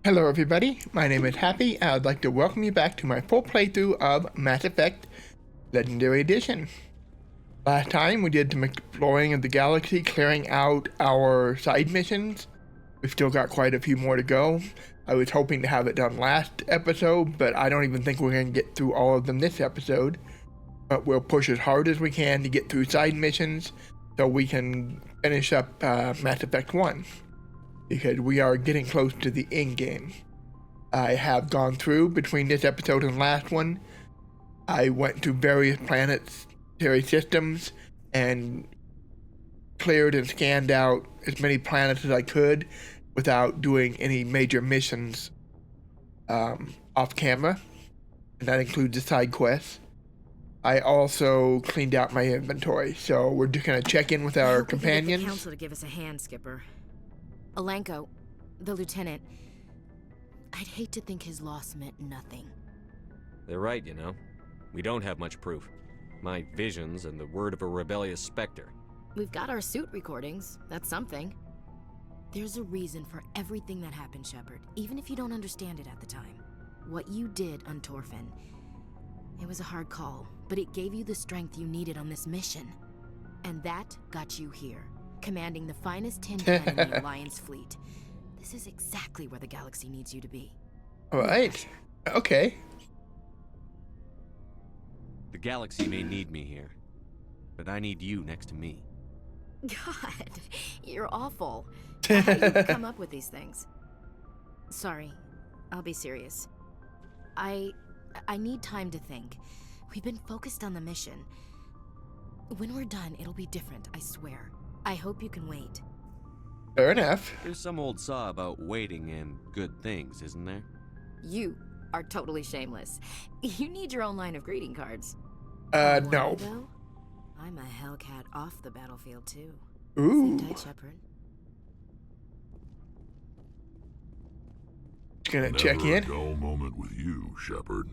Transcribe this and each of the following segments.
Hello everybody, my name is Happy and I'd like to welcome you back to my full playthrough of Mass Effect Legendary Edition. Last time we did some exploring of the galaxy, clearing out our side missions. We've still got quite a few more to go. I was hoping to have it done last episode, but I don't even think we're going to get through all of them this episode. But we'll push as hard as we can to get through side missions so we can finish up Mass Effect 1. Because we are getting close to the endgame. I have gone through between this episode and last one. I went to various planetary systems and cleared and scanned out as many planets as I could without doing any major missions off camera, and that includes the side quests. I also cleaned out my inventory, so we're just gonna check in with our companions. We can get the council to give us a hand, Skipper. Alenko, the lieutenant, I'd hate to think his loss meant nothing. They're right, you know. We don't have much proof. My visions and the word of a rebellious specter. We've got our suit recordings. That's something. There's a reason for everything that happened, Shepard, even if you don't understand it at the time. What you did on Torfin, it was a hard call, but it gave you the strength you needed on this mission. And that got you here. Commanding the finest tin can in the Alliance fleet. This is exactly where the galaxy needs you to be. Alright. Okay. The galaxy may need me here, but I need you next to me. God, you're awful. How do you come up with these things? Sorry, I'll be serious. I need time to think. We've been focused on the mission. When we're done, it'll be different, I swear. I hope you can wait. Fair enough. There's some old saw about waiting and good things, isn't there? You are totally shameless. You need your own line of greeting cards. No. Though, I'm a Hellcat off the battlefield, too. Ooh. Sit tight, Shepard. Just gonna check in. Never a dull moment with you, Shepard.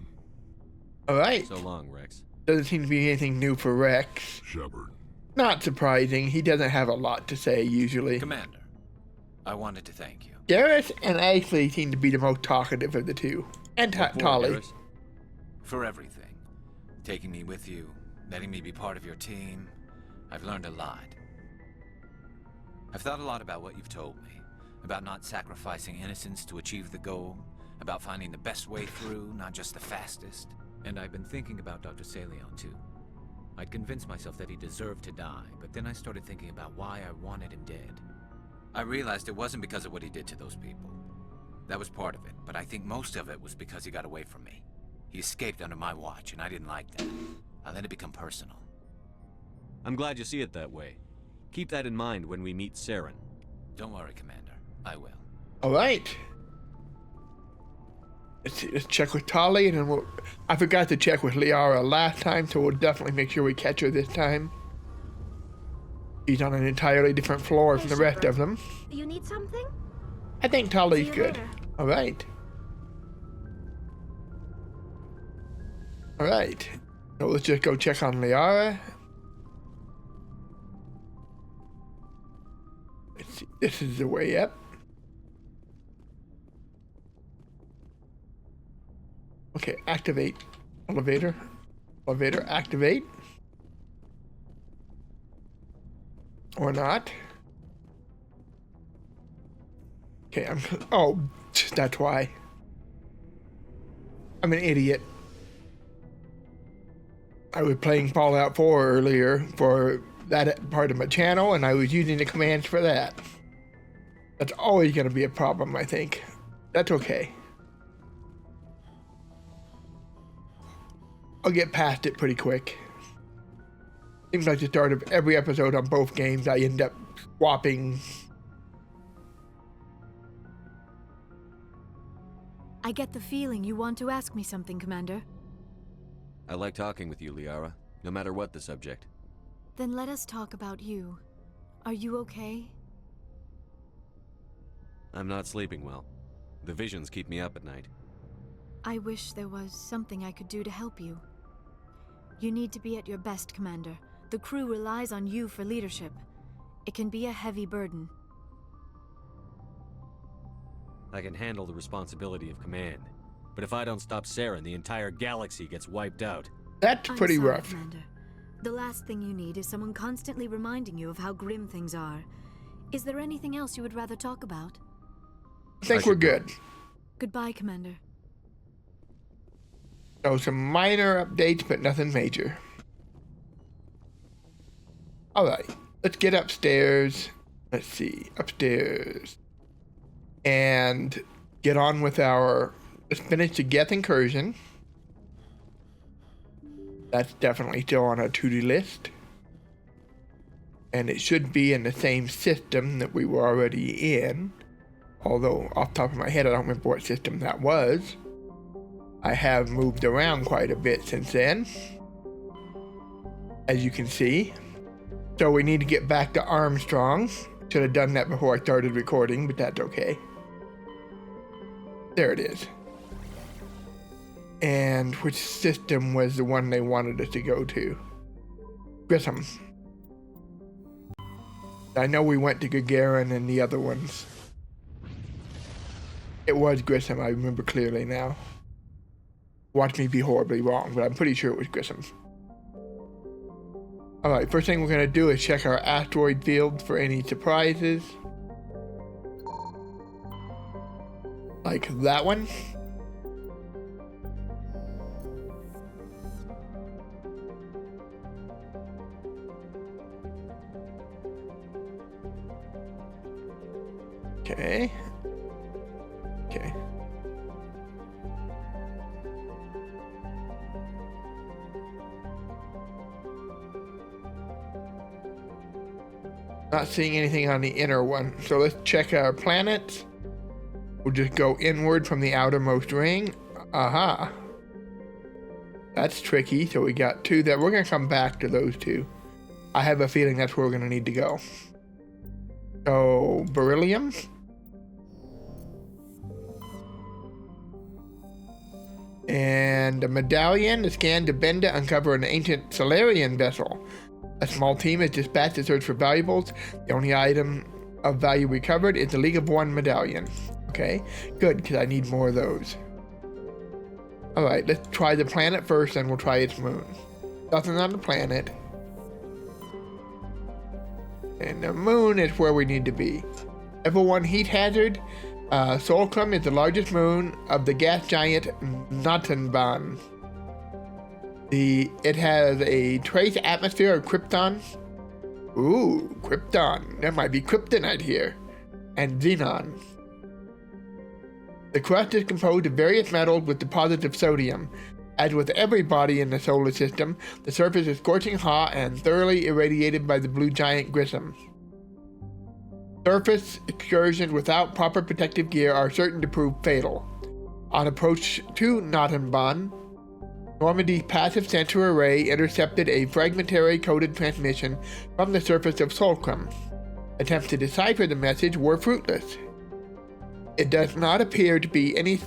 Alright. So long, Rex. Doesn't seem to be anything new for Rex. Shepard. Not surprising, he doesn't have a lot to say usually. Commander, I wanted to thank you. Garrus and Ashley seem to be the most talkative of the two. And What for, Tali. Garrus? For everything. Taking me with you, letting me be part of your team. I've learned a lot. I've thought a lot about what you've told me. About not sacrificing innocence to achieve the goal. About finding the best way through, not just the fastest. And I've been thinking about Dr. Saleon too. I'd convinced myself that he deserved to die, but then I started thinking about why I wanted him dead. I realized it wasn't because of what he did to those people. That was part of it, but I think most of it was because he got away from me. He escaped under my watch, and I didn't like that. I let it become personal. I'm glad you see it that way. Keep that in mind when we meet Saren. Don't worry, Commander. I will. Alright. Let's check with Tali, and then I forgot to check with Liara last time, so we'll definitely make sure we catch her this time. She's on an entirely different floor from the rest of them. You need something? I think Tali's See you good. later. Alright. Alright. So let's just go check on Liara. Let's see. This is the way up. Okay, activate. Elevator. Elevator, activate. Or not. Okay, oh, that's why. I'm an idiot. I was playing Fallout 4 earlier for that part of my channel, and I was using the commands for that. That's always going to be a problem, I think. That's okay. I'll get past it pretty quick. Seems like the start of every episode on both games, I end up swapping. I get the feeling you want to ask me something, Commander. I like talking with you, Liara, no matter what the subject. Then let us talk about you. Are you okay? I'm not sleeping well. The visions keep me up at night. I wish there was something I could do to help you. You need to be at your best, Commander. The crew relies on you for leadership. It can be a heavy burden. I can handle the responsibility of command. But if I don't stop Saren, the entire galaxy gets wiped out. That's I'm pretty sorry, rough. Commander. The last thing you need is someone constantly reminding you of how grim things are. Is there anything else you would rather talk about? I think we're good. Goodbye, Commander. So some minor updates, but nothing major. Alright, let's get upstairs. Let's see, upstairs. And get on with our... Let's finish the Geth incursion. That's definitely still on our to-do list. And it should be in the same system that we were already in. Although, off the top of my head, I don't remember what system that was. I have moved around quite a bit since then, as you can see. So we need to get back to Armstrong. Should have done that before I started recording, but that's okay. There it is. And which system was the one they wanted us to go to? Grissom. I know we went to Gagarin and the other ones. It was Grissom, I remember clearly now. Watch me be horribly wrong, but I'm pretty sure it was Grissom. Alright, first thing we're going to do is check our asteroid field for any surprises. Like that one. Okay. Okay. Not seeing anything on the inner one. So let's check our planets. We'll just go inward from the outermost ring. Aha. That's tricky. So we got two that we're going to come back to those two. I have a feeling that's where we're going to need to go. So, beryllium. And a medallion is scanned to bend to uncover an ancient Solarian vessel. A small team is dispatched to search for valuables. The only item of value recovered is the League of One medallion. Okay, good, because I need more of those. Alright, let's try the planet first, and we'll try its moon. Nothing on the planet. And the moon is where we need to be. Level 1 heat hazard. Solcrum is the largest moon of the gas giant Notenban. It has a trace atmosphere of krypton. Ooh, krypton. There might be kryptonite here. And xenon. The crust is composed of various metals with deposits of sodium. As with every body in the solar system, the surface is scorching hot and thoroughly irradiated by the blue giant Grissom. Surface excursions without proper protective gear are certain to prove fatal. On approach to Notenban, Normandy's passive sensor array intercepted a fragmentary coded transmission from the surface of Solcrum. Attempts to decipher the message were fruitless. It does not appear to be in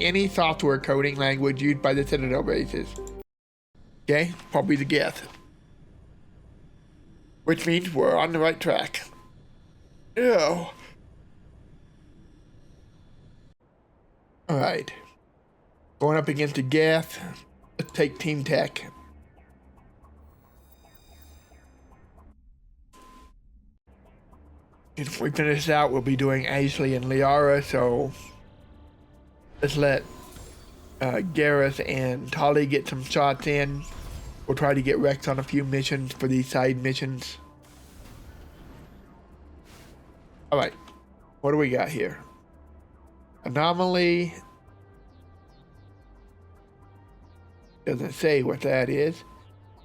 any software coding language used by the Citadel races. Okay, probably the Geth. Which means we're on the right track. Ew. Alright. Going up against the Geth. Let's take Team Tech. If we finish out, we'll be doing Ashley and Liara, so let's let Garrus and Tali get some shots in. We'll try to get Rex on a few missions for these side missions. Alright, what do we got here? Anomaly. Doesn't say what that is.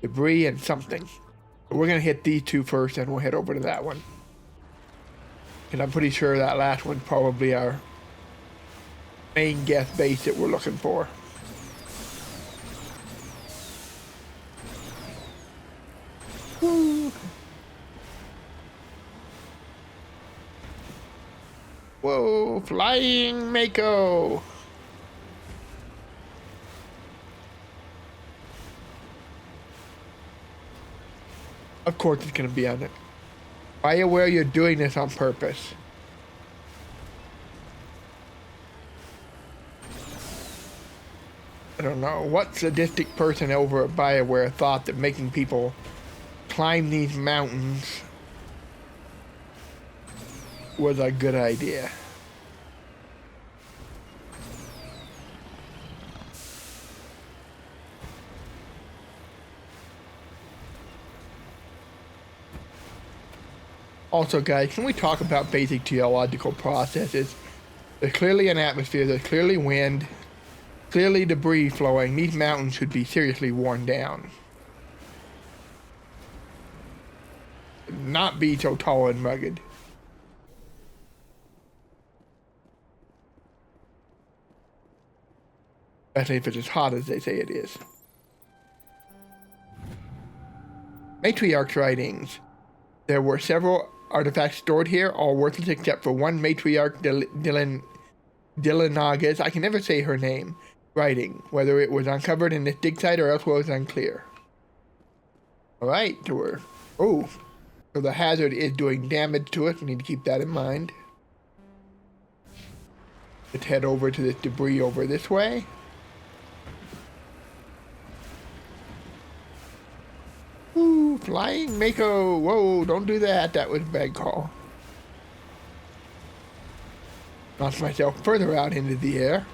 Debris and something. But we're going to hit these two first, and we'll head over to that one. And I'm pretty sure that last one's probably our main Geth base that we're looking for. Woo. Whoa, flying Mako! Of course it's gonna be on it. Are you aware you're doing this on purpose? I don't know what sadistic person over at BioWare thought that making people climb these mountains was a good idea. Also, guys, can we talk about basic geological processes? There's clearly an atmosphere, there's clearly wind, clearly debris flowing. These mountains should be seriously worn down. Not be so tall and rugged. Especially if it's as hot as they say it is. Matriarch's writings. There were several artifacts stored here, all worthless except for one Matriarch Dylanaga's, I can never say her name, writing. Whether it was uncovered in this dig site or elsewhere is unclear. Alright, so so the hazard is doing damage to us. We need to keep that in mind. Let's head over to this debris over this way. Ooh, flying Mako. Whoa, don't do that. That was a bad call. Launch myself further out into the air.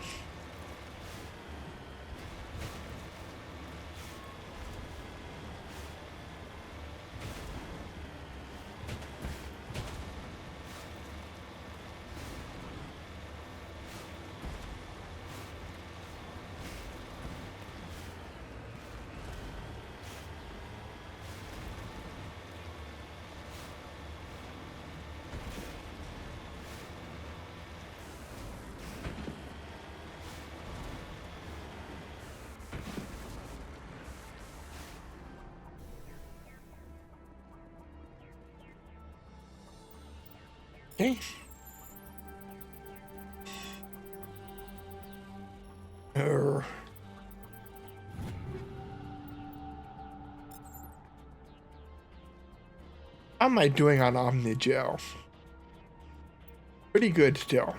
Okay. How am I doing on Omnigel? Pretty good still.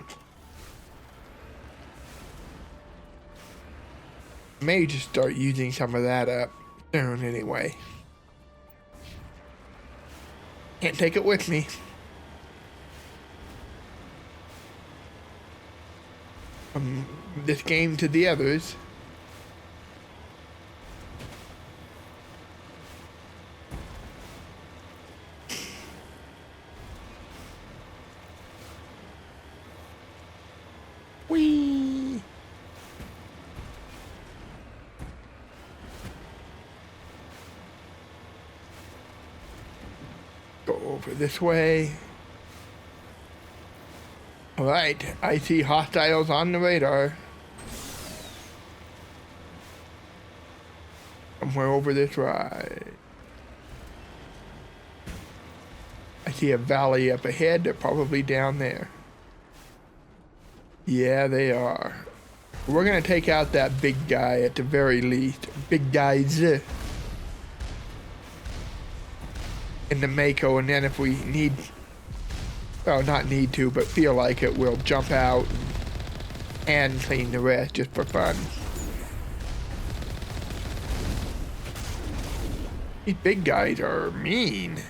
May just start using some of that up soon anyway. Can't take it with me. From this game to the others. Whee! Go over this way. Alright, I see hostiles on the radar. Somewhere over this right. I see a valley up ahead. They're probably down there. Yeah, they are. We're gonna take out that big guy at the very least. Big guys. In the Mako, and then if we need... Well, not need to, but feel like it, we'll jump out and clean the rest just for fun. These big guys are mean.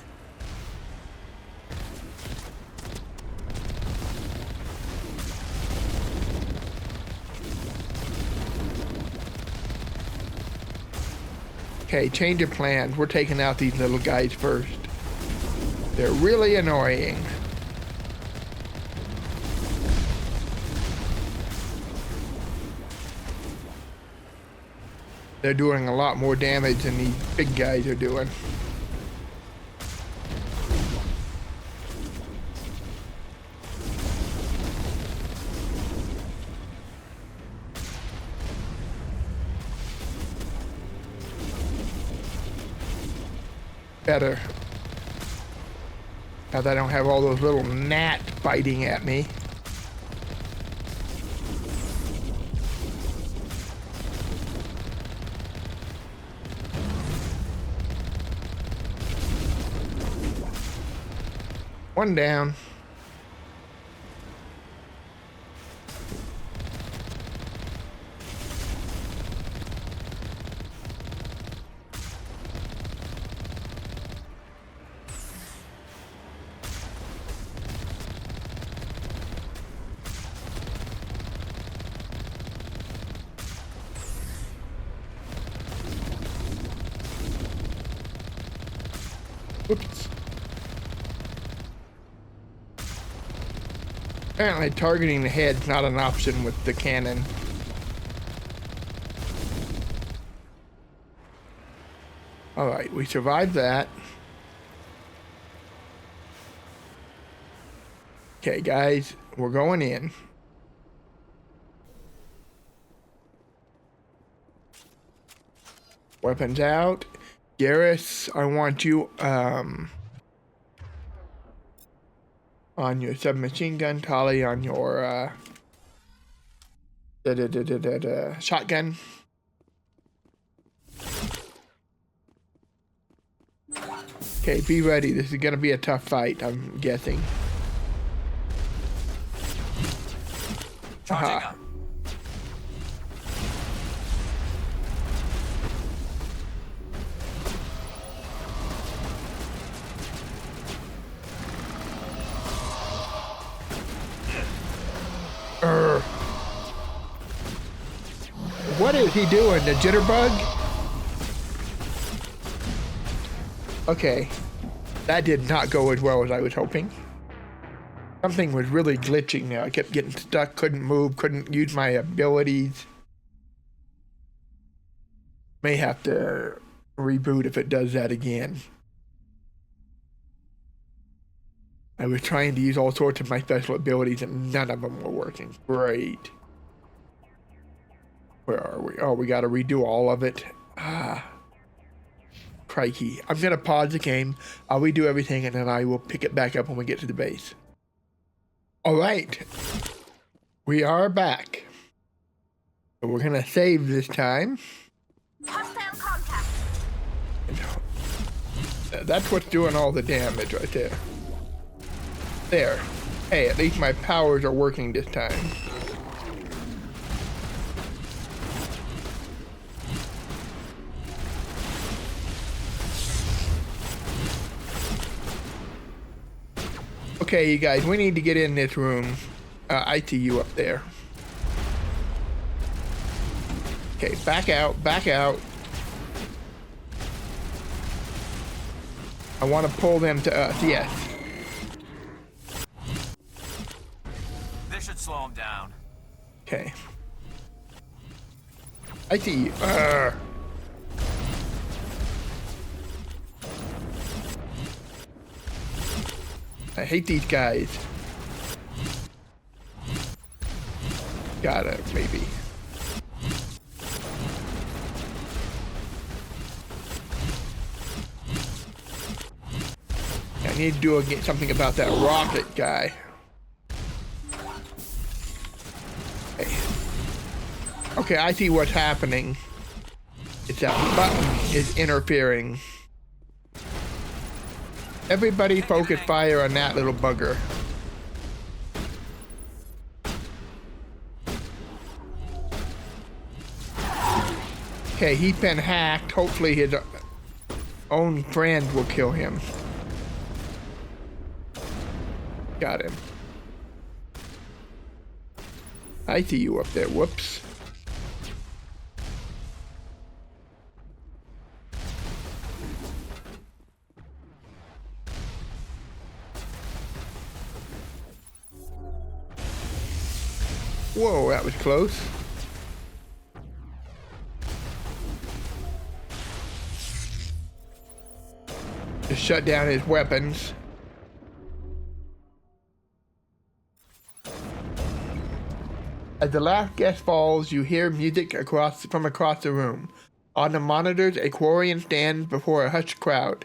Okay, change of plans. We're taking out these little guys first. They're really annoying. They're doing a lot more damage than these big guys are doing. Better. Now that I don't have all those little gnats biting at me. One down. Whoops. Apparently targeting the head's not an option with the cannon. Alright, we survived that. Okay, guys, we're going in. Weapons out. Garrus, I want you on your submachine gun. Tali on your shotgun. Okay, be ready. This is gonna be a tough fight, I'm guessing. Charging up. What is he doing? The jitterbug? Okay. That did not go as well as I was hoping. Something was really glitching now. I kept getting stuck, couldn't move, couldn't use my abilities. May have to reboot if it does that again. I was trying to use all sorts of my special abilities and none of them were working. Great. Where are we? Oh, we gotta redo all of it. Crikey. I'm gonna pause the game. I'll redo everything and then I will pick it back up when we get to the base. Alright. We are back. So we're gonna save this time. Hostile contact. That's what's doing all the damage right there. There. Hey, at least my powers are working this time. Okay, you guys, we need to get in this room. I see you up there. Okay, back out, back out. I want to pull them to us, yes. This should slow him down. Okay. I see you. I hate these guys. Got it, maybe. I need to do something about that rocket guy. Okay, I see what's happening. It's that button is interfering. Everybody focus fire on that little bugger. Okay, he's been hacked. Hopefully his own friend will kill him. Got him. I see you up there. Whoops. Whoa, that was close. Just shut down his weapons. As the last guest falls, you hear music from across the room. On the monitors, a Quarian stands before a hushed crowd,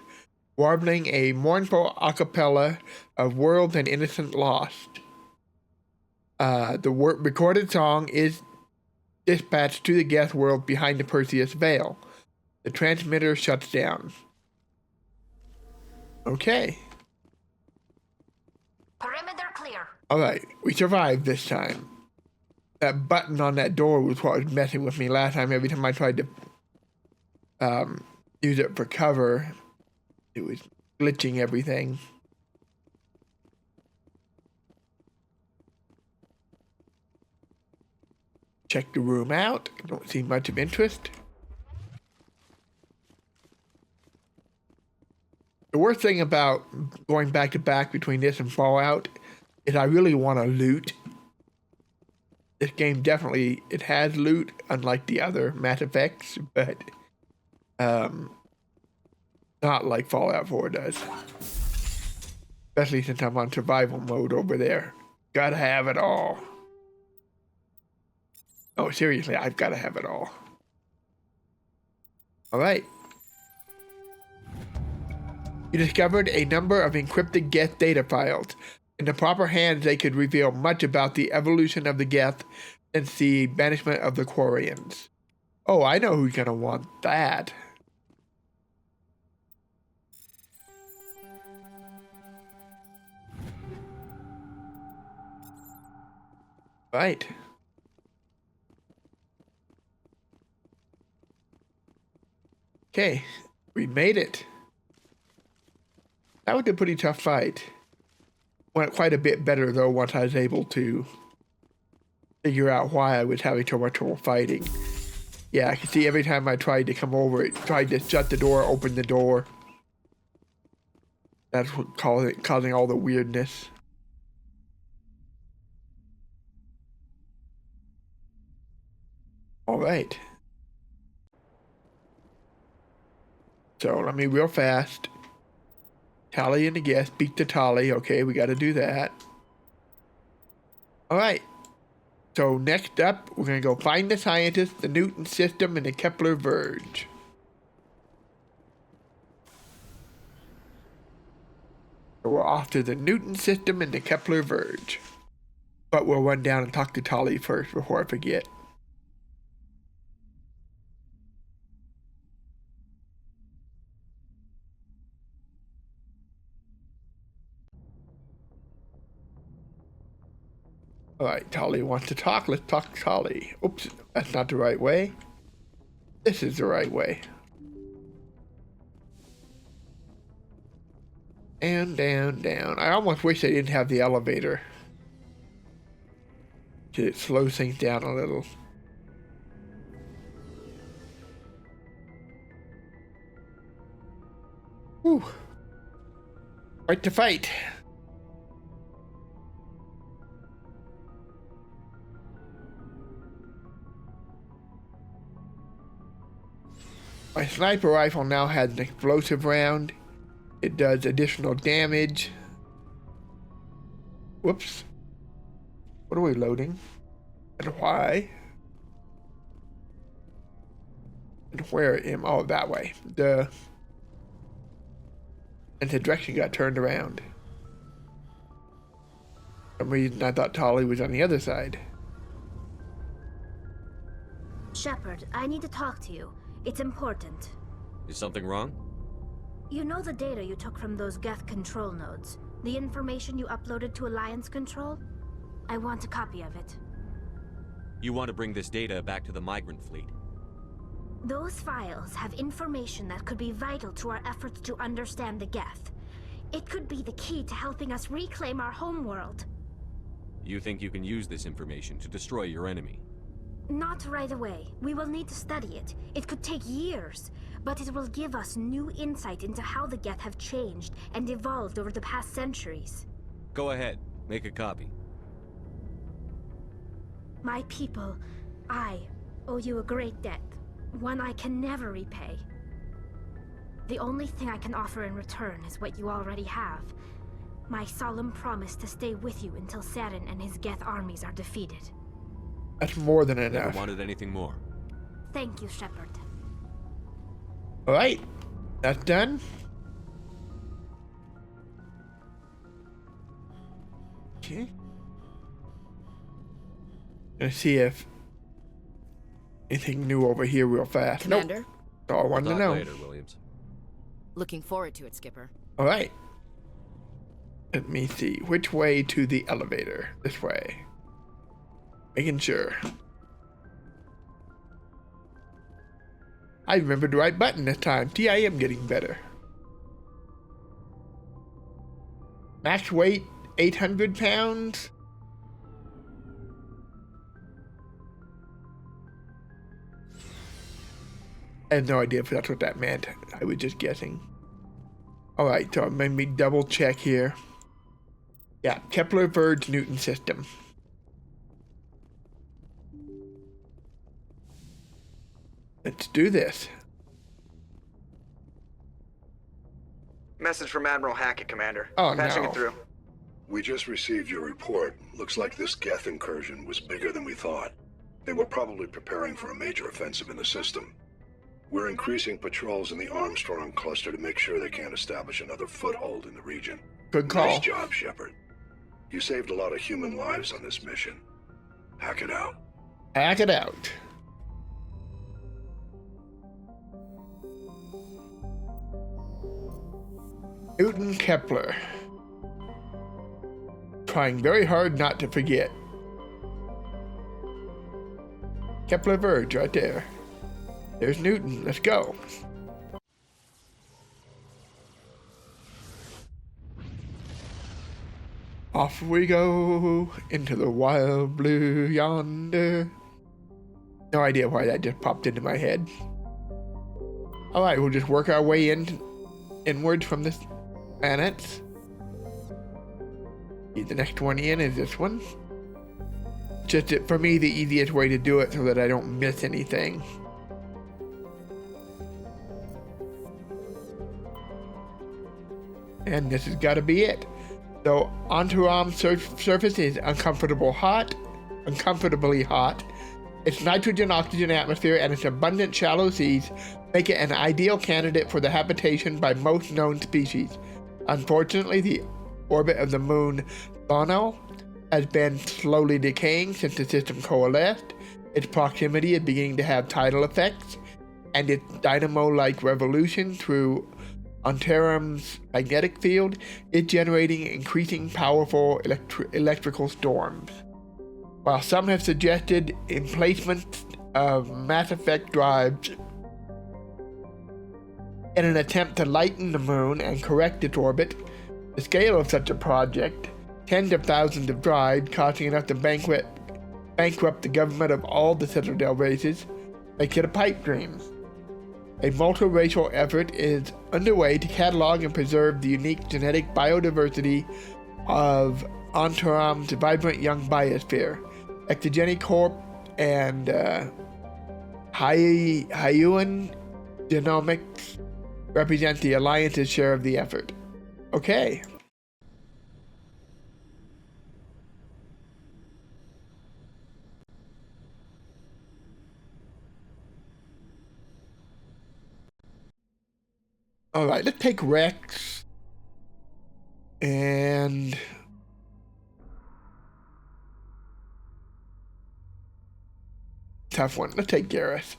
warbling a mournful a cappella of worlds and innocent lost. The recorded song is dispatched to the Geth world behind the Perseus veil. The transmitter shuts down. Okay. Perimeter clear. Alright, we survived this time. That button on that door was what was messing with me last time. Every time I tried to use it for cover, it was glitching everything. Check the room out. Don't see much of interest. There worst thing about going back to back between this and Fallout is I really want to loot. This game definitely, it has loot, unlike the other Mass Effects, but not like Fallout 4 does. Especially since I'm on survival mode over there. Gotta have it all. Oh, seriously, I've gotta have it all. Alright. You discovered a number of encrypted Geth data files. In the proper hands, they could reveal much about the evolution of the Geth since the banishment of the Quarians. Oh, I know who's gonna want that. Right. Okay, we made it. That was a pretty tough fight. Went quite a bit better though once I was able to figure out why I was having so much trouble fighting. Yeah, I could see every time I tried to come over, it tried to shut the door, open the door. That's what causing all the weirdness. All right. So let me real fast. Tali and the Geth speak to Tali. Okay, we got to do that. All right. So next up, we're going to go find the scientist, the Newton system, and the Kepler Verge. So we're off to the Newton system and the Kepler Verge. But we'll run down and talk to Tali first before I forget. Alright, Tali wants to talk. Let's talk to Tali. Oops, that's not the right way. This is the right way. And down, down. I almost wish they didn't have the elevator. It slows things down a little. Whew. Right to fight. My sniper rifle now has an explosive round. It does additional damage. Whoops. What are we loading? And why? And where am I? Oh, that way. Duh. And the direction got turned around. For some reason I thought Tali was on the other side. Shepard, I need to talk to you. It's important. Is something wrong? You know the data you took from those Geth control nodes? The information you uploaded to Alliance Control? I want a copy of it. You want to bring this data back to the Migrant Fleet? Those files have information that could be vital to our efforts to understand the Geth. It could be the key to helping us reclaim our homeworld. You think you can use this information to destroy your enemy? Not right away. We will need to study it. It could take years, but it will give us new insight into how the Geth have changed and evolved over the past centuries. Go ahead. Make a copy. My people, I owe you a great debt. One I can never repay. The only thing I can offer in return is what you already have. My solemn promise to stay with you until Saren and his Geth armies are defeated. That's more than Never enough. wanted anything more. Thank you, Shepard. Alright. That's done. Okay. Gonna see if anything new over here real fast. Commander, Nope. That's all I wanted to Talk know. later, Williams. looking forward to it, Skipper. Alright. Let me see. Which way to the elevator? This way. Making sure. I remembered the right button this time. See, I am getting better. Max weight, 800 pounds. I have no idea if that's what that meant. I was just guessing. Alright, so let me double check here. Yeah, Kepler Verge Newton system. Let's do this. Message from Admiral Hackett, Commander. Oh, Patching no. it through. We just received your report. Looks like this Geth incursion was bigger than we thought. They were probably preparing for a major offensive in the system. We're increasing patrols in the Armstrong cluster to make sure they can't establish another foothold in the region. Good call. Nice job, Shepard. You saved a lot of human lives on this mission. Hack it out. Hack it out. Newton Kepler. Trying very hard not to forget. Kepler Verge right there. There's Newton. Let's go. Off we go into the wild blue yonder. No idea why that just popped into my head. Alright, we'll just work our way inwards from this planet. The next one in is this one. Just for me, the easiest way to do it so that I don't miss anything. And this has got to be it. So, Antaram's surface is uncomfortably hot. Its nitrogen-oxygen atmosphere and its abundant shallow seas make it an ideal candidate for the habitation by most known species. Unfortunately, the orbit of the moon Bono has been slowly decaying since the system coalesced. Its proximity is beginning to have tidal effects, and its dynamo-like revolution through Antaram's magnetic field is generating increasing powerful electrical storms. While some have suggested emplacement of Mass Effect drives in an attempt to lighten the moon and correct its orbit, the scale of such a project, tens of thousands of drives costing enough to bankrupt the government of all the Citadel races, makes it a pipe dream. A multiracial effort is underway to catalog and preserve the unique genetic biodiversity of Antaram's vibrant young biosphere. Exogeny Corp and Hyuan Genomics represent the Alliance's share of the effort. Okay. Alright, let's take Rex and tough one. Let's take Garrus.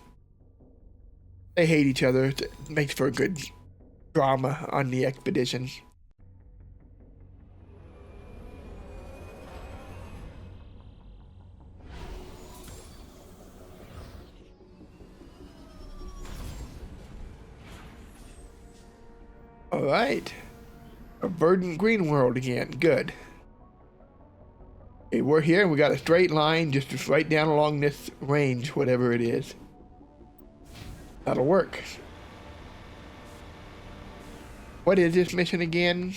They hate each other. It makes for a good drama on the expedition. Alright. A verdant green world again. Good. Okay, we're here and we got a straight line just right down along this range, whatever it is. That'll work. What is this mission again?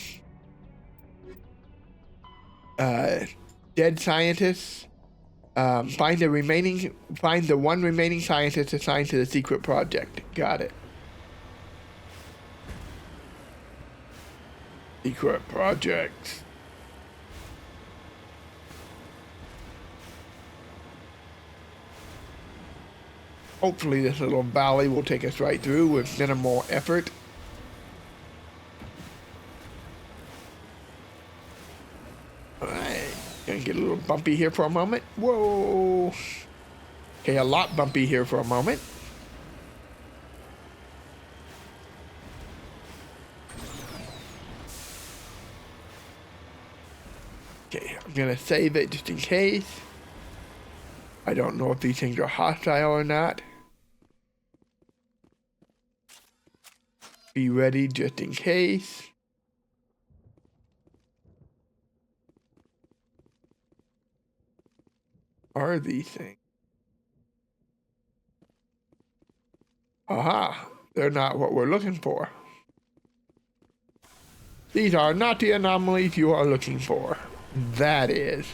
Dead scientists. Find the one remaining scientist assigned to the secret project. Got it. Secret project. Hopefully this little valley will take us right through with minimal effort. Alright, gonna get a little bumpy here for a moment. Whoa! Okay, a lot bumpy here for a moment. Okay, I'm gonna save it just in case. I don't know if these things are hostile or not. Be ready just in case. Are these things? Aha! They're not what we're looking for. These are not the anomalies you are looking for. That is.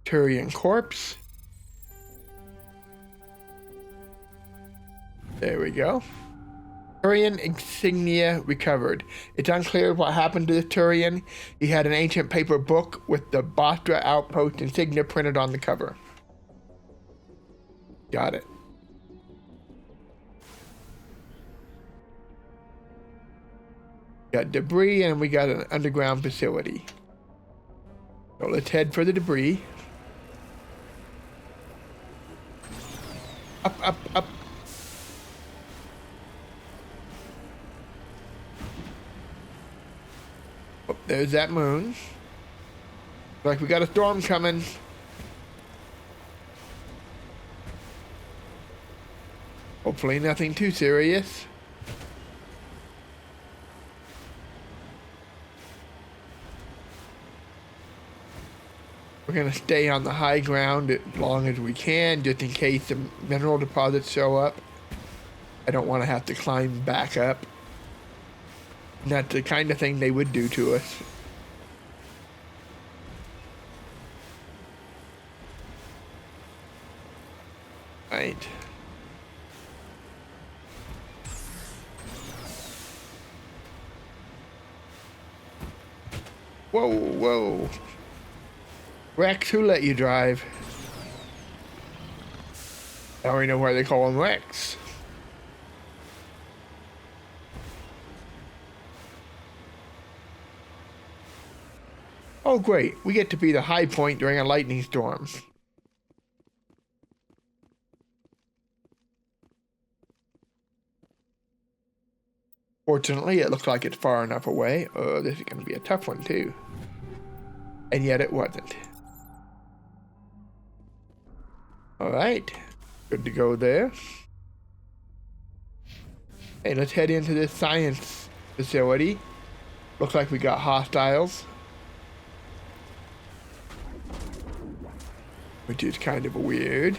Turian corpse. There we go. Turian insignia recovered. It's unclear what happened to the Turian. He had an ancient paper book with the Bastra outpost insignia printed on the cover. Got it. Got debris, and we got an underground facility. So let's head for the debris. Up, up, up. Oh, there's that moon. Like we got a storm coming. Hopefully nothing too serious. We're going to stay on the high ground as long as we can, just in case the mineral deposits show up. I don't want to have to climb back up. And that's the kind of thing they would do to us. Right. Whoa, whoa. Rex, who let you drive? I already know why they call him Rex. Oh great, we get to be the high point during a lightning storm. Fortunately, it looks like it's far enough away. Oh, this is going to be a tough one too. And yet it wasn't. Alright, good to go there. Hey, let's head into this science facility. Looks like we got hostiles. Which is kind of weird.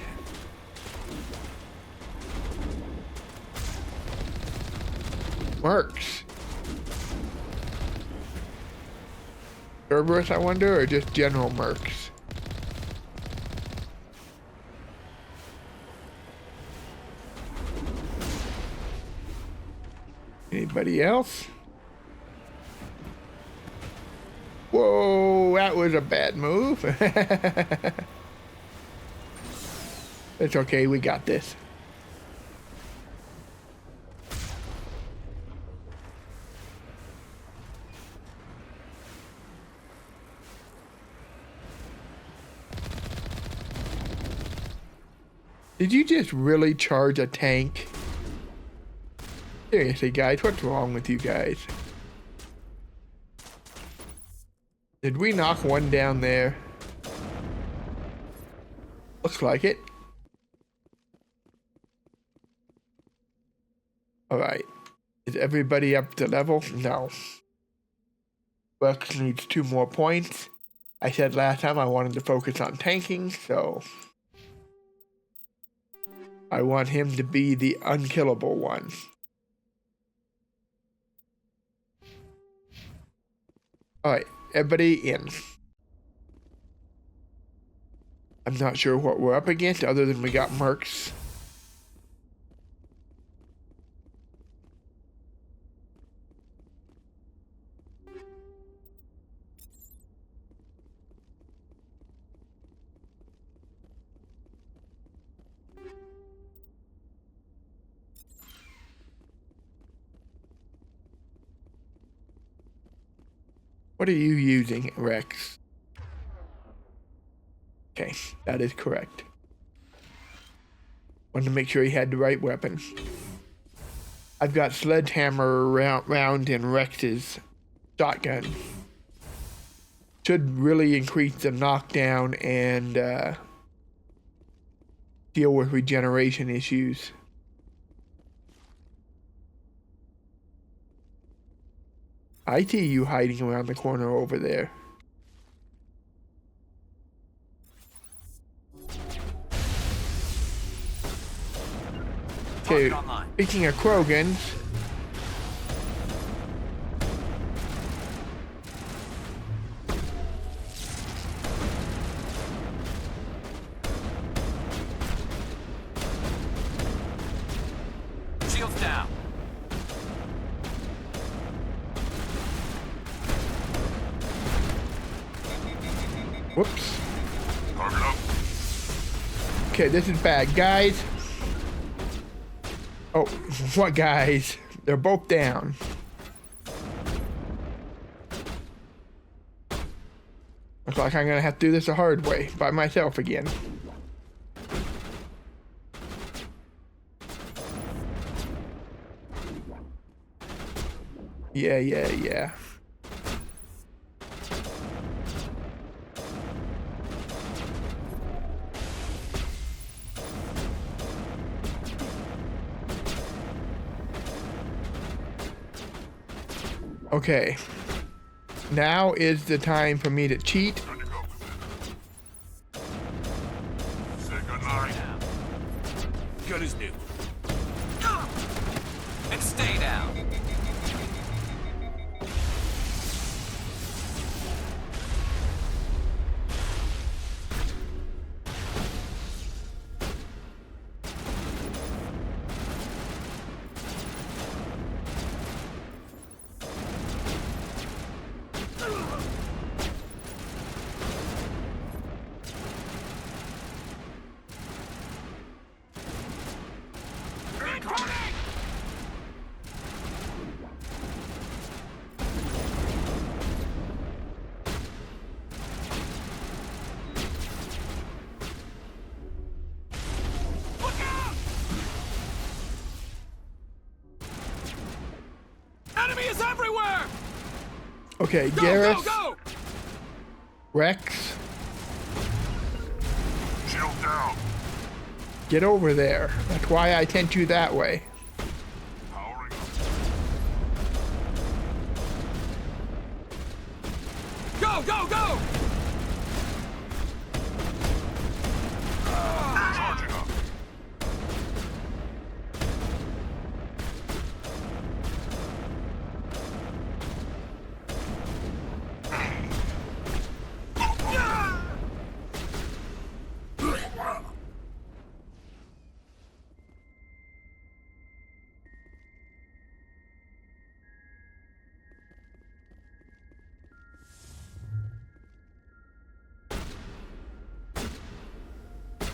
Mercs. Cerberus, I wonder, or just general mercs? Anybody else? Whoa, that was a bad move. It's okay, we got this. Did you just really charge a tank? Seriously, guys, what's wrong with you guys? Did we knock one down there? Looks like it. Alright. Is everybody up to level? No. Bucks needs 2 more points. I said last time I wanted to focus on tanking, so I want him to be the unkillable one. Alright, everybody in. I'm not sure what we're up against other than we got mercs. What are you using, Rex? Okay, that is correct. Wanted to make sure he had the right weapon. I've got sledgehammer round in Rex's shotgun. Should really increase the knockdown and deal with regeneration issues. I see you hiding around the corner over there. Rocket So, online. speaking of Krogans, Shields down. whoops. Okay, this is bad, guys. Oh, what guys? They're both down. Looks like I'm gonna have to do this the hard way, by myself again. Yeah. Okay. Now is the time for me to cheat. Say goodnight. Good as new. And stay down. Enemy is everywhere! Okay, Go, Garrus, go! Rex, Shield down. get over there. That's why I sent you that way. Powering up. Go, go, go! Charging up.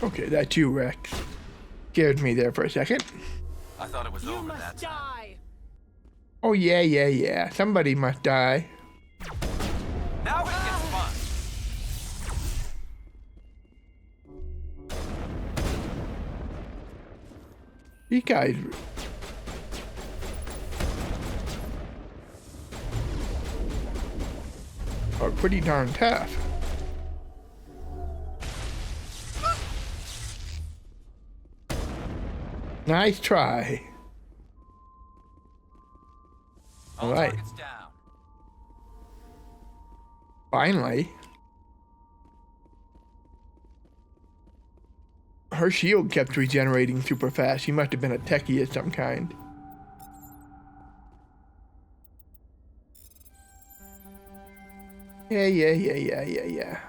Okay, that's you, Rex. Scared me there for a second. I thought it was over that time. Oh, yeah. Somebody must die. Now it gets fun. These guys... are pretty darn tough. Nice try. All Alright. targets down. Finally. Her shield kept regenerating super fast. She must have been a techie of some kind. Yeah.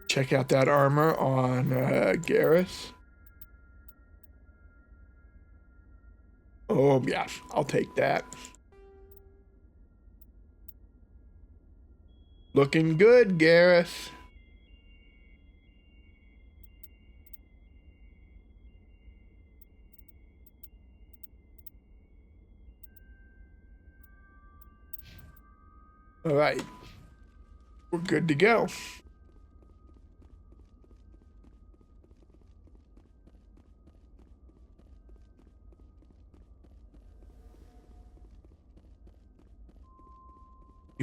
Check out that armor on Garrus. Oh, yeah, I'll take that. Looking good, Garrus. All right. We're good to go.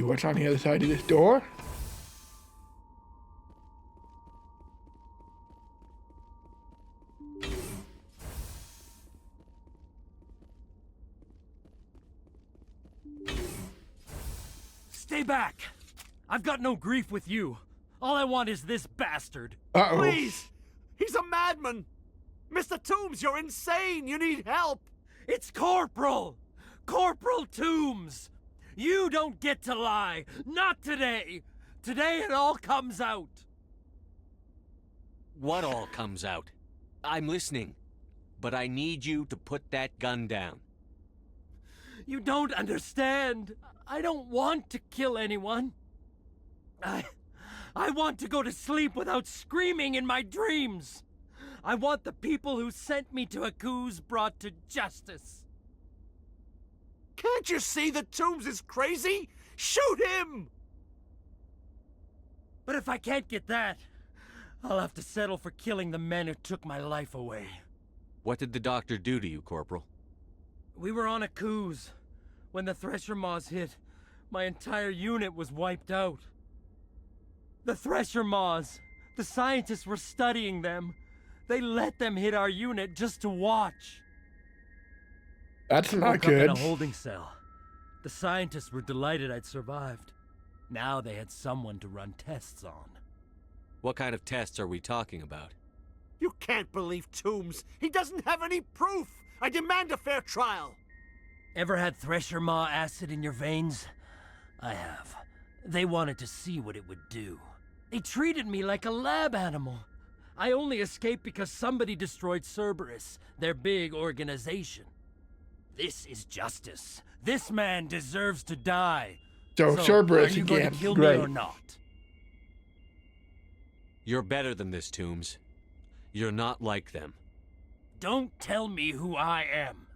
See what's on the other side of this door. Stay back! I've got no grief with you. All I want is this bastard. Uh-oh. Please! He's a madman! Mr. Toombs, you're insane! You need help! It's Corporal! Corporal Toombs! You don't get to lie! Not today! Today it all comes out! What all comes out? I'm listening. But I need you to put that gun down. You don't understand. I don't want to kill anyone. I want to go to sleep without screaming in my dreams. I want the people who sent me to Akuz brought to justice. Can't you see that Toombs is crazy? Shoot him! But if I can't get that, I'll have to settle for killing the men who took my life away. What did the doctor do to you, Corporal? We were on Akuz. When the Thresher Maws hit, my entire unit was wiped out. The Thresher Maws, the scientists were studying them. They let them hit our unit just to watch. That's not Woke up good. in a holding cell. The scientists were delighted I'd survived. Now they had someone to run tests on. What kind of tests are we talking about? You can't believe Toombs. He doesn't have any proof. I demand a fair trial. Ever had Thresher Maw acid in your veins? I have. They wanted to see what it would do. They treated me like a lab animal. I only escaped because somebody destroyed Cerberus, their big organization. This is justice. This man deserves to die. So Cerberus are you again. going to kill Great. me or not? You're better than this, Toombs. You're not like them. Don't tell me who I am.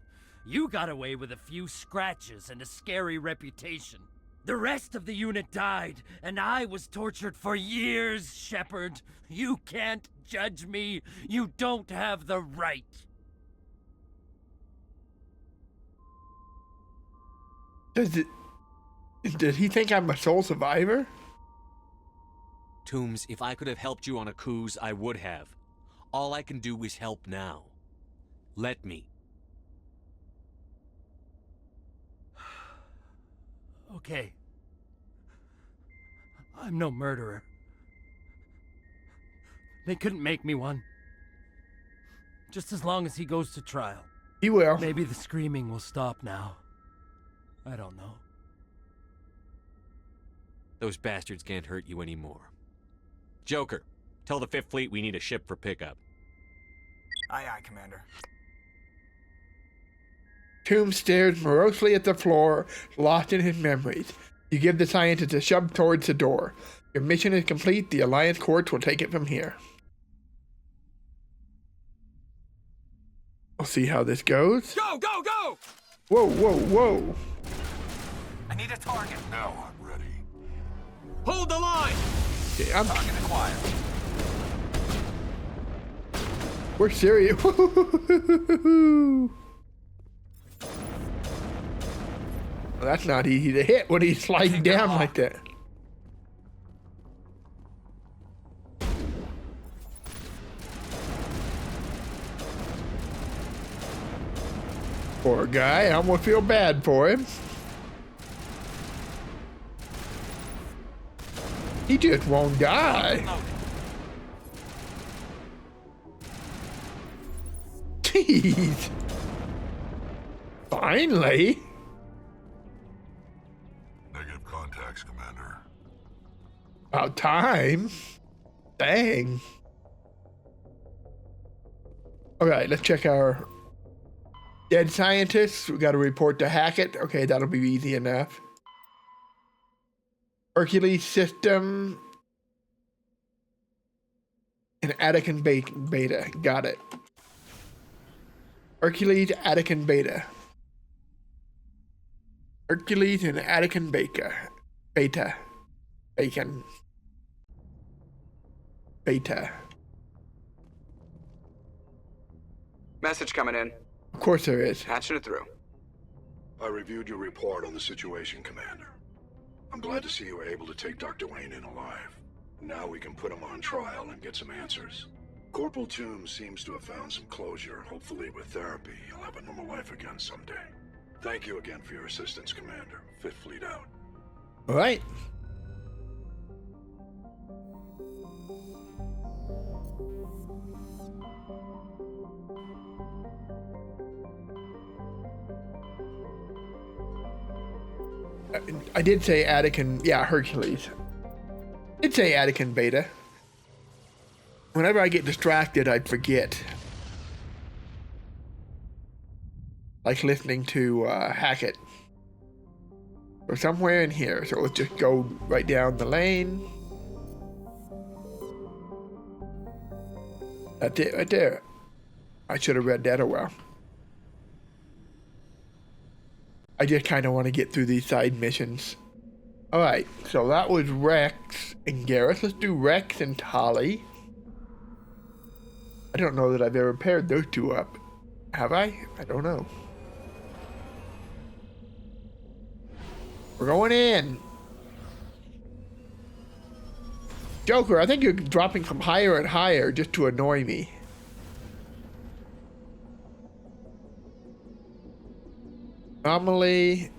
You got away with a few scratches and a scary reputation. The rest of the unit died, and I was tortured for years, Shepard. You can't judge me. You don't have the right. Does he think I'm a sole survivor? Toombs, if I could have helped you on Akuz, I would have. All I can do is help now. Let me. Okay. I'm no murderer. They couldn't make me one. Just as long as he goes to trial. He will. Maybe the screaming will stop now. I don't know. Those bastards can't hurt you anymore. Joker, tell the 5th Fleet we need a ship for pickup. Aye, aye, Commander. Toombs stares morosely at the floor, lost in his memories. You give the scientist a shove towards the door. Your mission is complete. The Alliance courts will take it from here. We'll see how this goes. Go, go, go! Whoa, whoa, whoa. I need a target. Now I'm ready. Hold the line! Okay, Target acquired. we're serious. Well, that's not easy to hit when he's sliding down like that. Poor guy, I almost feel bad for him. He just won't die. Jeez. Finally. Negative contacts, Commander. About time. Dang. Alright, let's check our dead scientists. We got a report to Hackett. Okay, that'll be easy enough. Hercules system. And Attican Beta. Got it. Hercules, Attican Beta. Hercules and Attican Beta. Bacon. Beta. Message coming in. Of course there is. Patching it through. I reviewed your report on the situation, Commander. I'm glad to see you were able to take Dr. Wayne in alive. Now we can put him on trial and get some answers. Corporal Toombs seems to have found some closure. Hopefully with therapy, he'll have a normal life again someday. Thank you again for your assistance, Commander. Fifth Fleet out. All right. I did say Attican, yeah, Hercules. I did say Attican Beta. Whenever I get distracted, I'd forget. Like listening to Hackett. Or somewhere in here, so let's just go right down the lane. That's it right there. I should have read that a while. I just kind of want to get through these side missions. Alright, so that was Rex and Garrus. Let's do Rex and Tali. I don't know that I've ever paired those two up. Have I? I don't know. We're going in. Joker, I think you're dropping from higher and higher just to annoy me. Anomaly,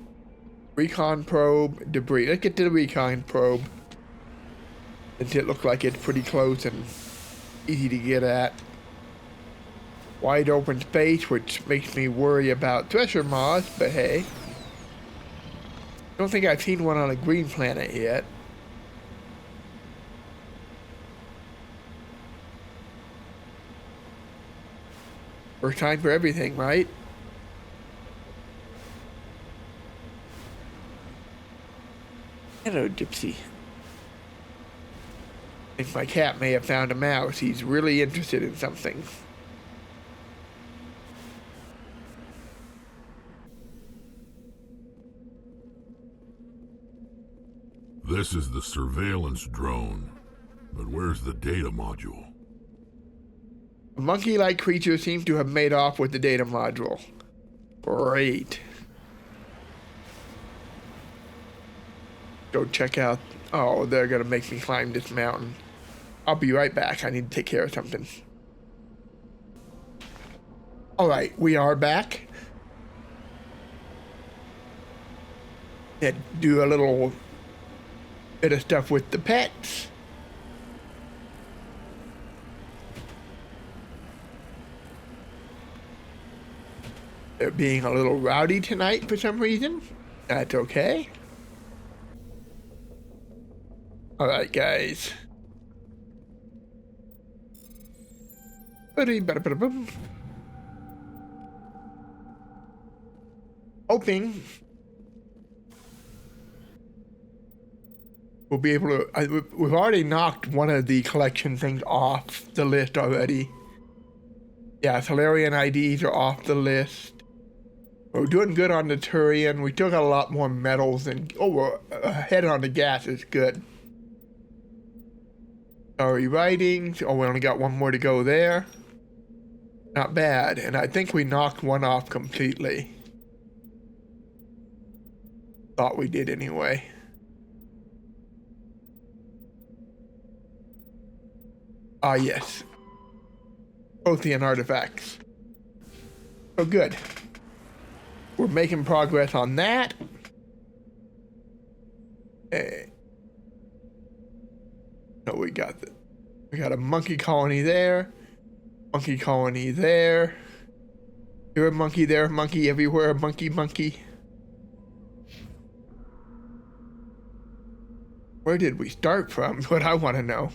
recon probe, debris. Let's get to the recon probe. Since it looks like it's pretty close and easy to get at. Wide open space, which makes me worry about thresher moths, but hey. Don't think I've seen one on a green planet yet. First time for everything, right? Hello, Gypsy. I think my cat may have found a mouse. He's really interested in something. This is the surveillance drone, but where's the data module? A monkey-like creature seems to have made off with the data module. Great. Go check out. Oh, they're gonna make me climb this mountain. I'll be right back. I need to take care of something. Alright, we are back. And do a little bit of stuff with the pets. They're being a little rowdy tonight for some reason. That's okay. Alright, guys. Hoping we'll be able to. We've already knocked one of the collection things off the list already. Yeah, Solarian IDs are off the list. We're doing good on the Turian. We still got a lot more metals and we're ahead on the gas is good. Sorry, writings. Oh, we only got one more to go there. Not bad. And I think we knocked one off completely. Thought we did anyway. Ah, yes. Prothean artifacts. Oh, good. We're making progress on that. No, we got a monkey colony there. Monkey colony there. Here a monkey, there a monkey, everywhere a monkey, monkey. Where did we start from? What I want to know.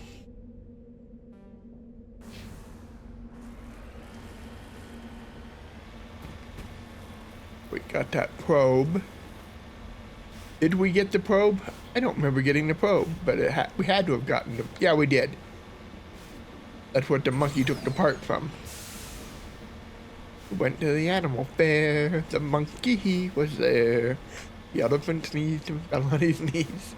We got that probe. Did we get the probe? I don't remember getting the probe, but we had to have gotten the... Yeah, we did. That's what the monkey took the part from. We went to the animal fair. The monkey was there. The elephant sneezed and fell on his knees.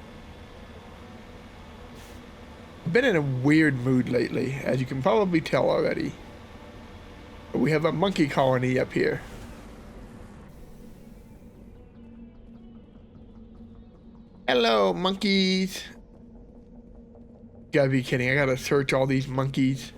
I've been in a weird mood lately, as you can probably tell already. But we have a monkey colony up here. Hello, monkeys. Gotta be kidding. I gotta search all these monkeys.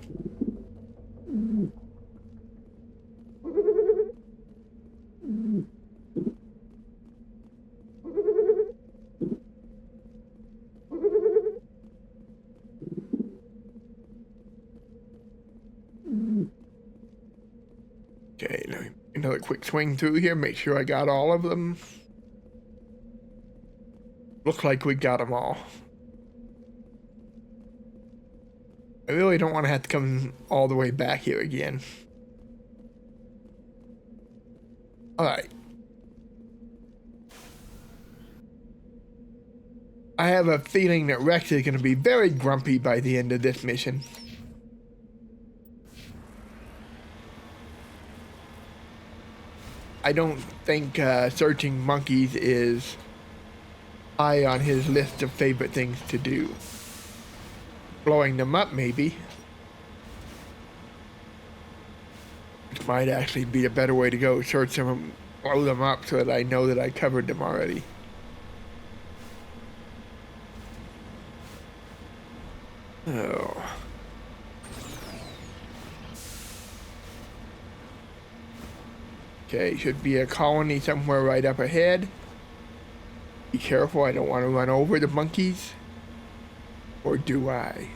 Okay, let me another quick swing through here, make sure I got all of them. Looks like we got them all. I really don't want to have to come all the way back here again. Alright. I have a feeling that Rex is going to be very grumpy by the end of this mission. I don't think searching monkeys is high on his list of favorite things to do. Blowing them up, maybe. Which might actually be a better way to go. Search them and blow them up so that I know that I covered them already. Oh. Okay, should be a colony somewhere right up ahead. Be careful, I don't want to run over the monkeys. Or do I?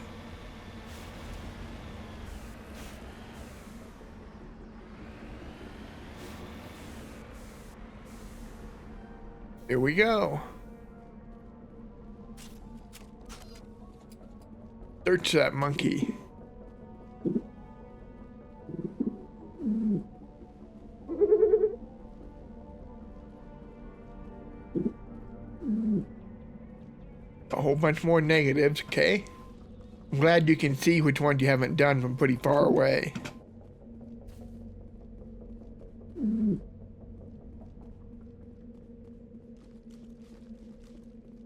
Here we go. Search that monkey. A whole bunch more negatives, okay? I'm glad you can see which ones you haven't done from pretty far away.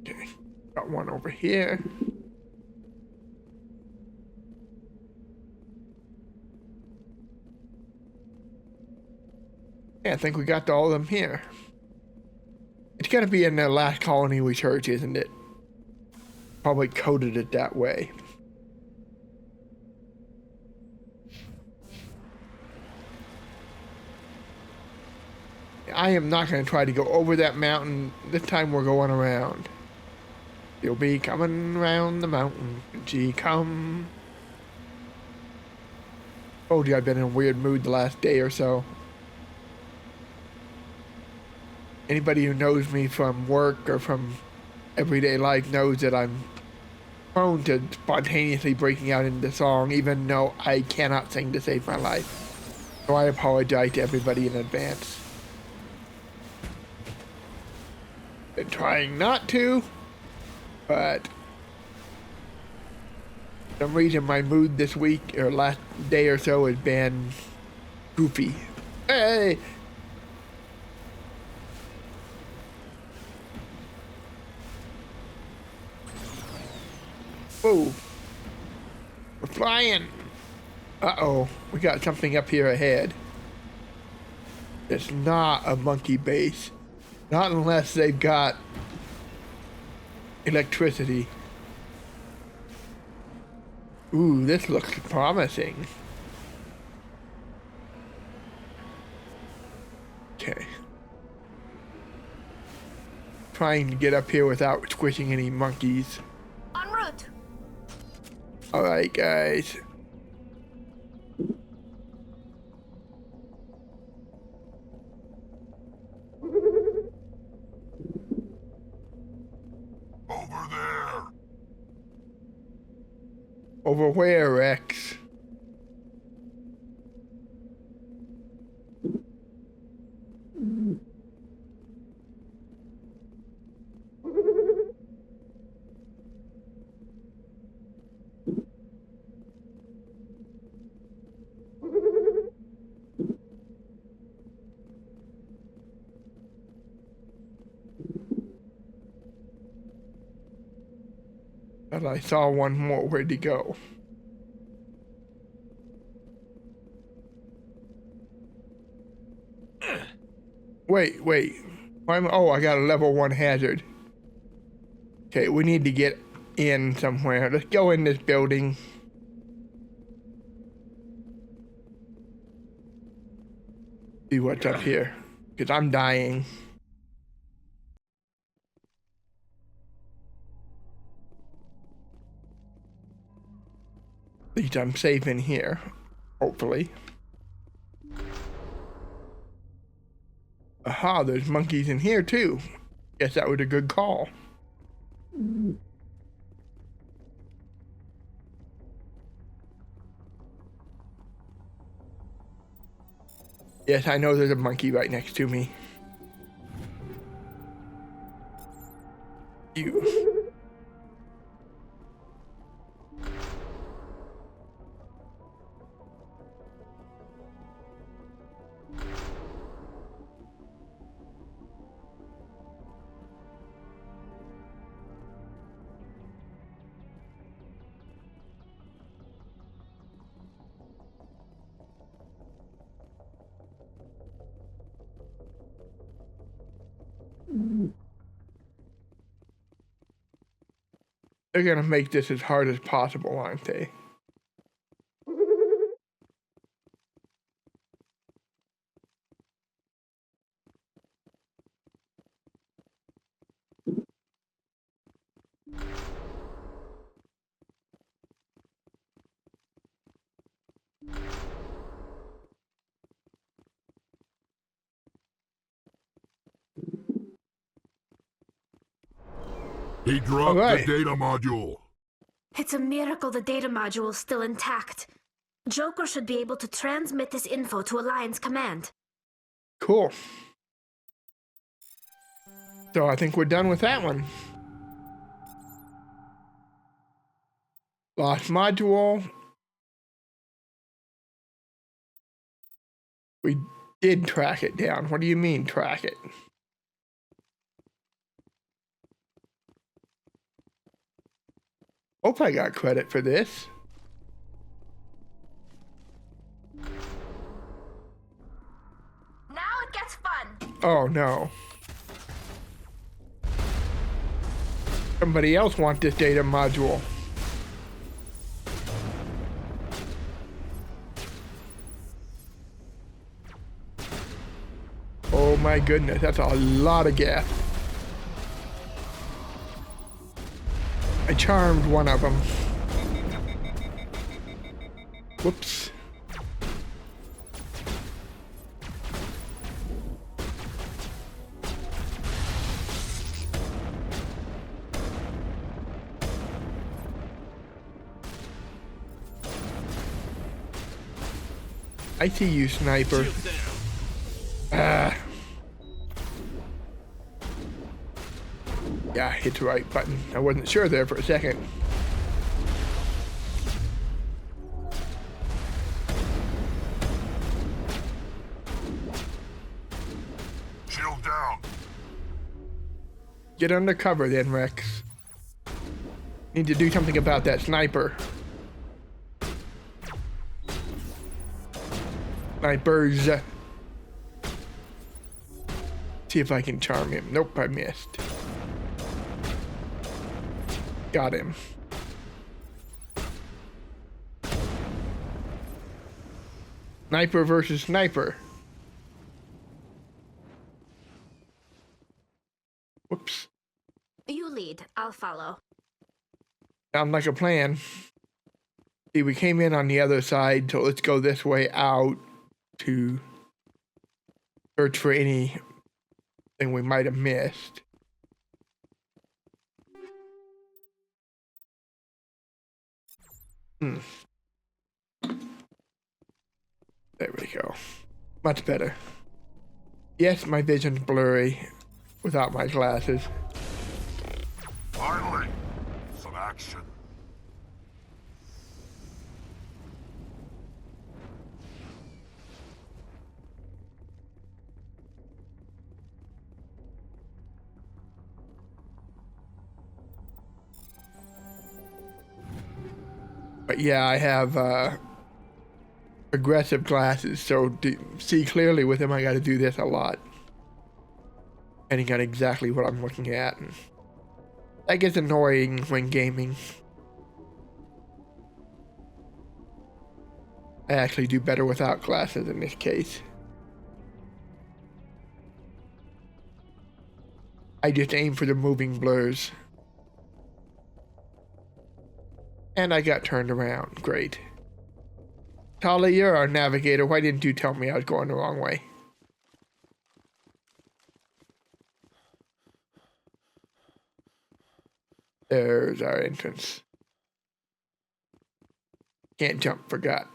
Okay, got one over here. Yeah, I think we got all of them here. It's gotta be in the last colony we searched, isn't it? Probably coded it that way. I am not going to try to go over that mountain. This time we're going around. You'll be coming around the mountain. Gee, come. Told you I've been in a weird mood the last day or so. Anybody who knows me from work or from everyday life knows that I'm prone to spontaneously breaking out into song, even though I cannot sing to save my life. So I apologize to everybody in advance. Been trying not to, but for some reason my mood this week or last day or so has been goofy. Hey! Whoa! We're flying! Uh-oh, we got something up here ahead. It's not a monkey base. Not unless they've got electricity. Ooh, this looks promising. Okay. Trying to get up here without squishing any monkeys. En route. Alright, guys. Over there. Over where, Rex? But I saw one more. Where'd he go? Wait. Oh, I got a level 1 hazard. Okay, we need to get in somewhere. Let's go in this building. See what's up here, because I'm dying. At least I'm safe in here, hopefully. Aha, there's monkeys in here too. Guess that was a good call. Yes, I know there's a monkey right next to me. You. They're gonna make this as hard as possible, aren't they? He dropped Alright. the data module. It's a miracle the data module is still intact. Joker should be able to transmit this info to Alliance Command. Cool. So I think we're done with that one. Lost module. We did track it down. What do you mean, track it? Hope I got credit for this. Now it gets fun. Oh no. Somebody else wants this data module. Oh my goodness, that's a lot of gas. I charmed one of them. Whoops. I see you, sniper. Ah. Yeah, hit the right button. I wasn't sure there for a second. Shield down. Get under cover then, Rex. Need to do something about that sniper. Snipers. See if I can charm him. Nope, I missed. Got him. Sniper versus sniper. Whoops. You lead, I'll follow. Sounds like a plan. See, we came in on the other side, so let's go this way out to search for anything we might have missed. There we go. Much better. Yes, my vision's blurry without my glasses. Finally, some action. But yeah, I have aggressive glasses, so to see clearly with them, I got to do this a lot. And he got exactly what I'm looking at. That gets annoying when gaming. I actually do better without glasses in this case. I just aim for the moving blurs. And I got turned around. Great. Tali, you're our navigator. Why didn't you tell me I was going the wrong way? There's our entrance. Can't jump, forgot.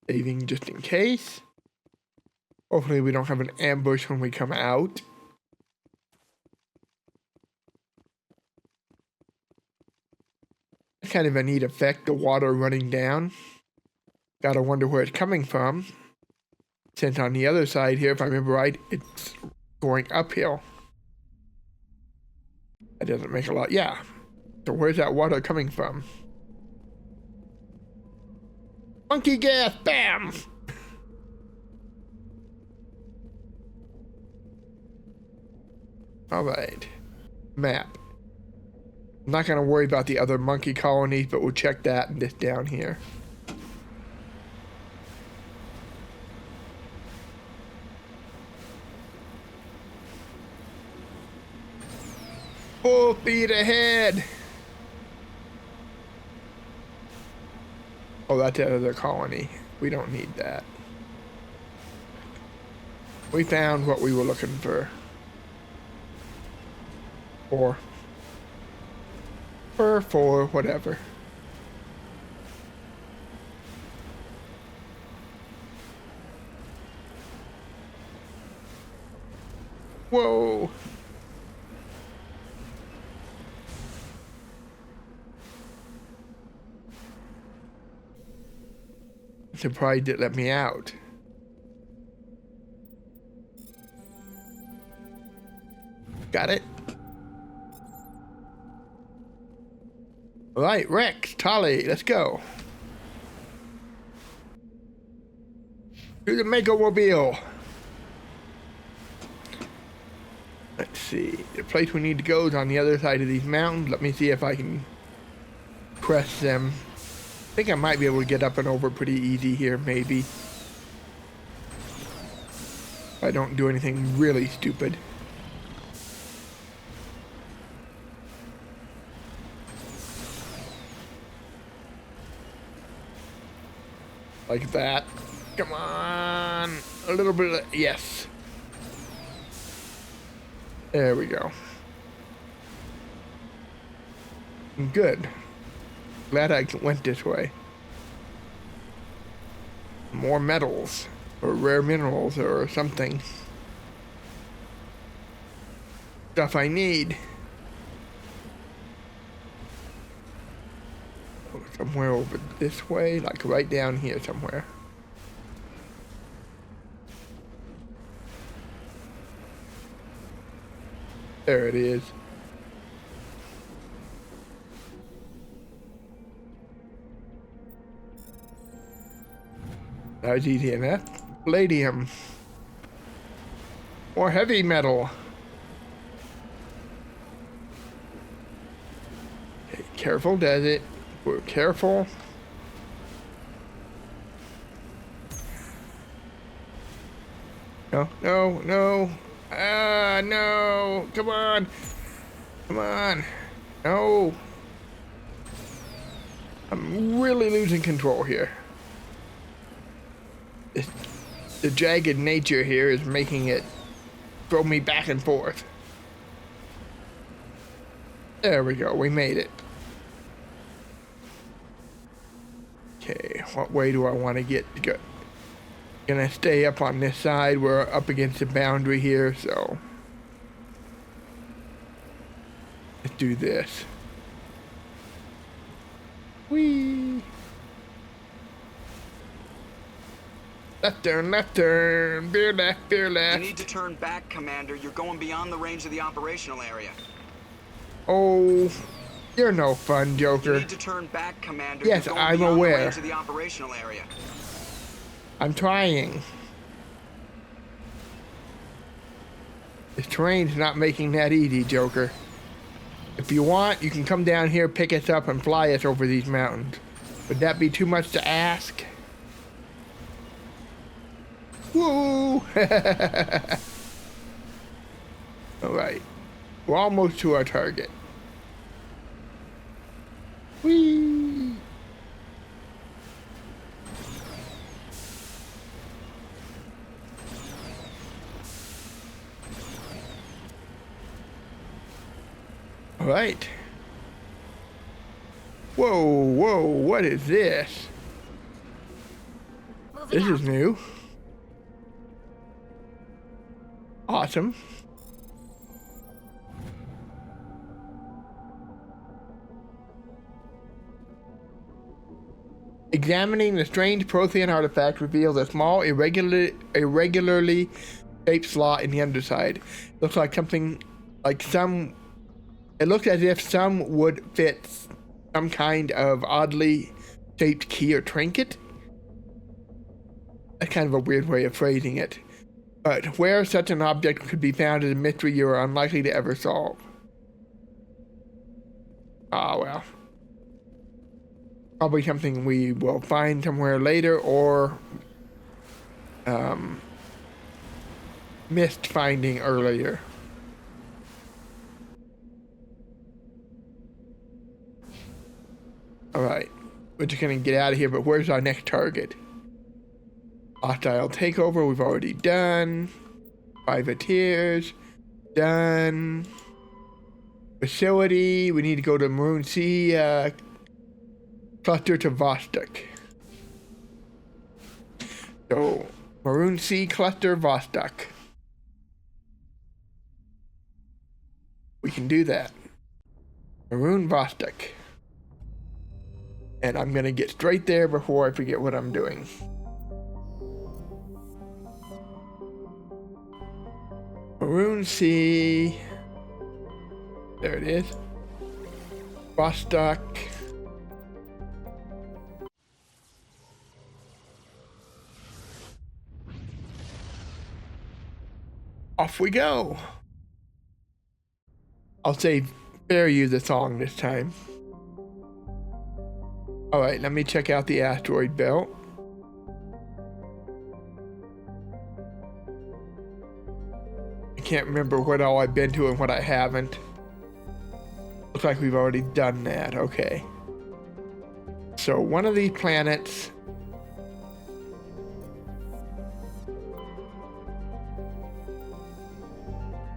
Saving just in case. Hopefully we don't have an ambush when we come out. That's kind of a neat effect, the water running down. Gotta wonder where it's coming from. Since on the other side here, if I remember right, it's going uphill. That doesn't make a lot, yeah. So where's that water coming from? Monkey gas, bam! Alright. Map. I'm not gonna worry about the other monkey colonies, but we'll check that and this down here. Full speed ahead! Oh, that's the other colony. We don't need that. We found what we were looking for. For whatever. Whoa! I'm surprised it let me out. Got it. All right, Rex, Tali, let's go. To the Mega-mobile. Let's see. The place we need to go is on the other side of these mountains. Let me see if I can press them. I think I might be able to get up and over pretty easy here, maybe. If I don't do anything really stupid. Like that. Come on. A little bit of, yes. There we go. Good. Glad I went this way. More metals. Or rare minerals or something. Stuff I need. Somewhere over this way, like right down here somewhere. There it is. That was easy enough. Palladium. More heavy metal. Okay, careful, does it? We're careful. No, no, no. Ah, no. Come on. Come on. No. I'm really losing control here. The jagged nature here is making it throw me back and forth. There we go. We made it. Okay, what way do I want to get to go? Gonna stay up on this side. We're up against the boundary here, so let's do this. Whee! Left turn, veer left, veer left. You need to turn back, Commander. You're going beyond the range of the operational area. Oh, you're no fun, Joker. You need to turn back, Commander. Yes, You're going I'm beyond aware. the range of the operational area. I'm trying. This terrain's not making that easy, Joker. If you want, you can come down here, pick us up, and fly us over these mountains. Would that be too much to ask? Woo! Alright. We're almost to our target. Whee! Alright. Whoa, whoa, what is this? This is new. Awesome. Examining the strange Prothean artifact reveals a small, irregularly shaped slot in the underside. Looks like something like it looks as if some would fit some kind of oddly shaped key or trinket. That's kind of a weird way of phrasing it. But where such an object could be found is a mystery you are unlikely to ever solve. Ah, well. Probably something we will find somewhere later or missed finding earlier. Alright, we're just gonna get out of here, but where's our next target? Hostile takeover, we've already done. Privateers, done. Facility, we need to go to Maroon Sea cluster to Vostok. So, Maroon Sea cluster, Vostok. We can do that. Maroon Vostok. And I'm gonna get straight there before I forget what I'm doing. Maroon Sea. There it is. Vostok. Off we go. I'll spare you the song this time. Alright, let me check out the asteroid belt. I can't remember what all I've been to and what I haven't. Looks like we've already done that. Okay. So one of these planets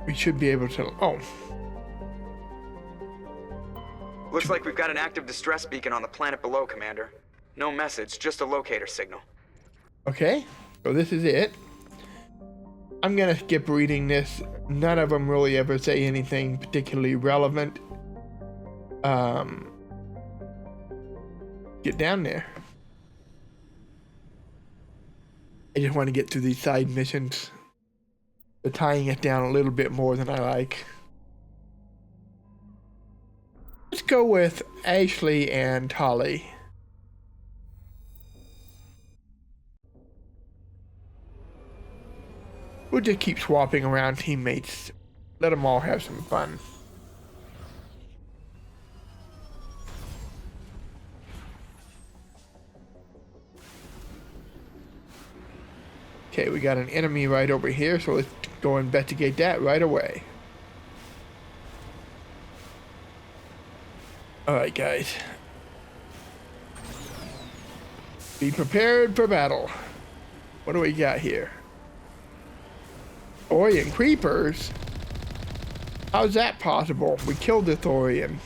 we should be able to... Oh. Looks like we've got an active distress beacon on the planet below, Commander. No message, just a locator signal. Okay, so this is it. I'm gonna skip reading this. None of them really ever say anything particularly relevant. Get down there. I just want to get through these side missions. They're tying it down a little bit more than I like. Let's go with Ashley and Tali. We'll just keep swapping around teammates. Let them all have some fun. Okay, we got an enemy right over here, so let's go investigate that right away. Alright, guys. Be prepared for battle. What do we got here? Thorian creepers? How's that possible? We killed the Thorian.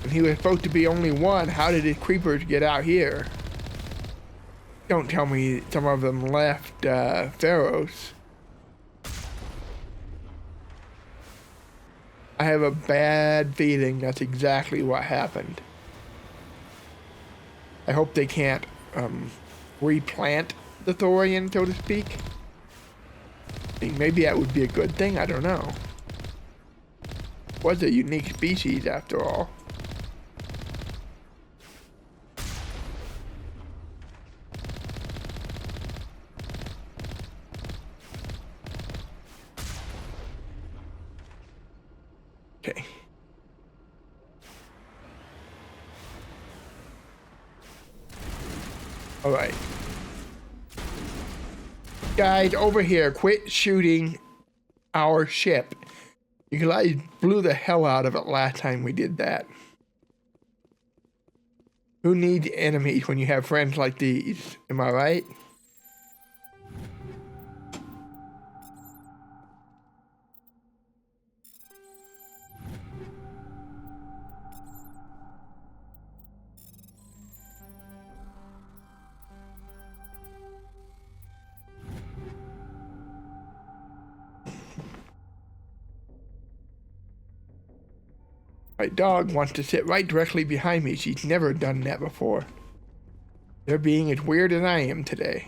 And he was supposed to be only one. How did his creepers get out here? Don't tell me some of them left Pharos. I have a bad feeling that's exactly what happened. I hope they can't replant the Thorian, so to speak. I think maybe that would be a good thing, I don't know. Was a unique species after all. Okay. Alright. Guys, over here, quit shooting our ship. You guys blew the hell out of it last time we did that. Who needs enemies when you have friends like these? Am I right? My dog wants to sit right directly behind me. She's never done that before. They're being as weird as I am today.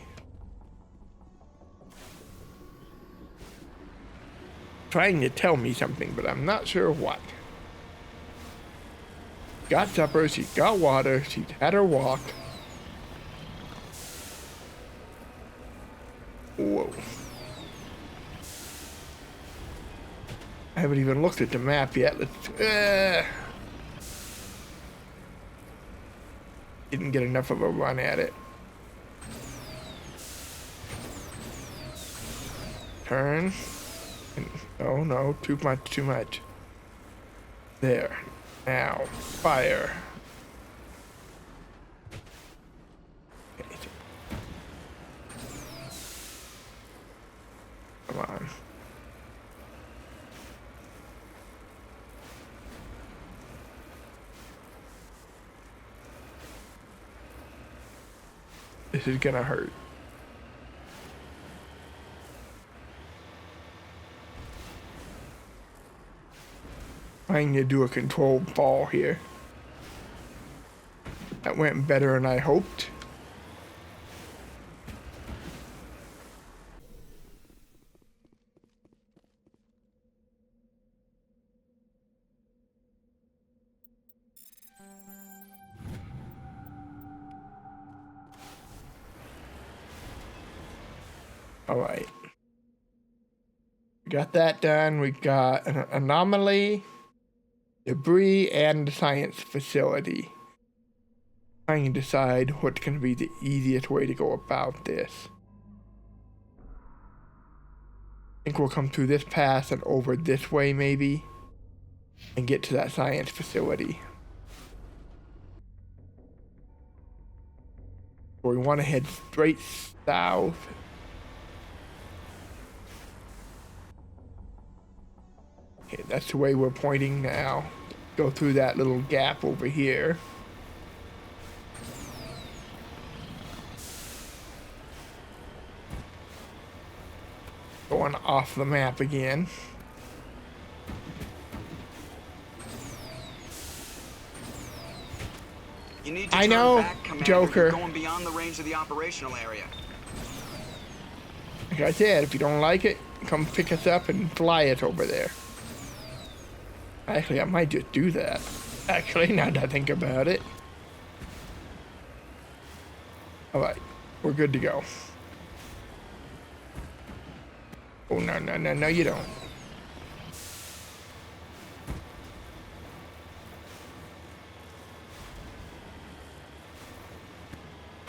Trying to tell me something, but I'm not sure what. Got supper, she's got water, she's had her walk. Whoa. I haven't even looked at the map yet. Let's. Didn't get enough of a run at it. Turn. Oh no, too much, too much. There. Now, fire. Okay. Come on. This is gonna hurt. Trying to do a controlled fall here. That went better than I hoped. All right. We got that done. We got an anomaly, debris, and the science facility. Trying to decide what's going to be the easiest way to go about this. I think we'll come through this pass and over this way maybe, and get to that science facility. So we want to head straight south. Okay, that's the way we're pointing now. Go through that little gap over here. Going off the map again. You need to I turn know, back, Commander. Joker. You're going beyond the range of the operational area. Like I said, if you don't like it, come pick us up and fly us over there. Actually, I might just do that. Actually, now that I think about it. Alright, we're good to go. Oh, no, no, no, no, you don't.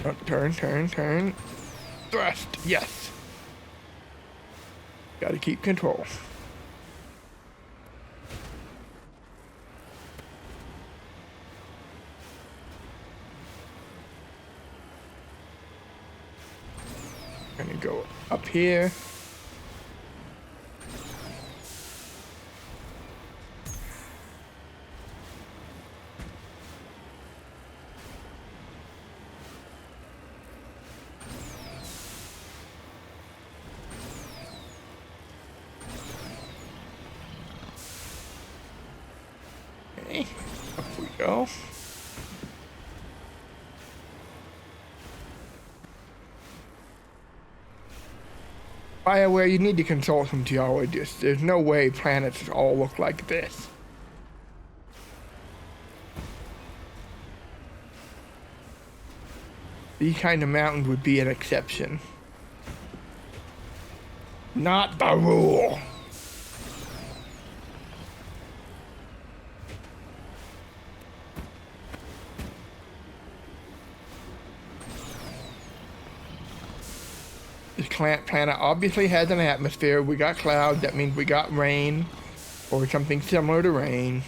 Oh, turn, turn, turn. Thrust, yes. Gotta keep control. Gonna go up here. Okay, up we go. BioWare, you need to consult some geologists. There's no way planets all look like this. These kind of mountains would be an exception. Not the rule. This planet obviously has an atmosphere. We got clouds. That means we got rain. Or something similar to rain.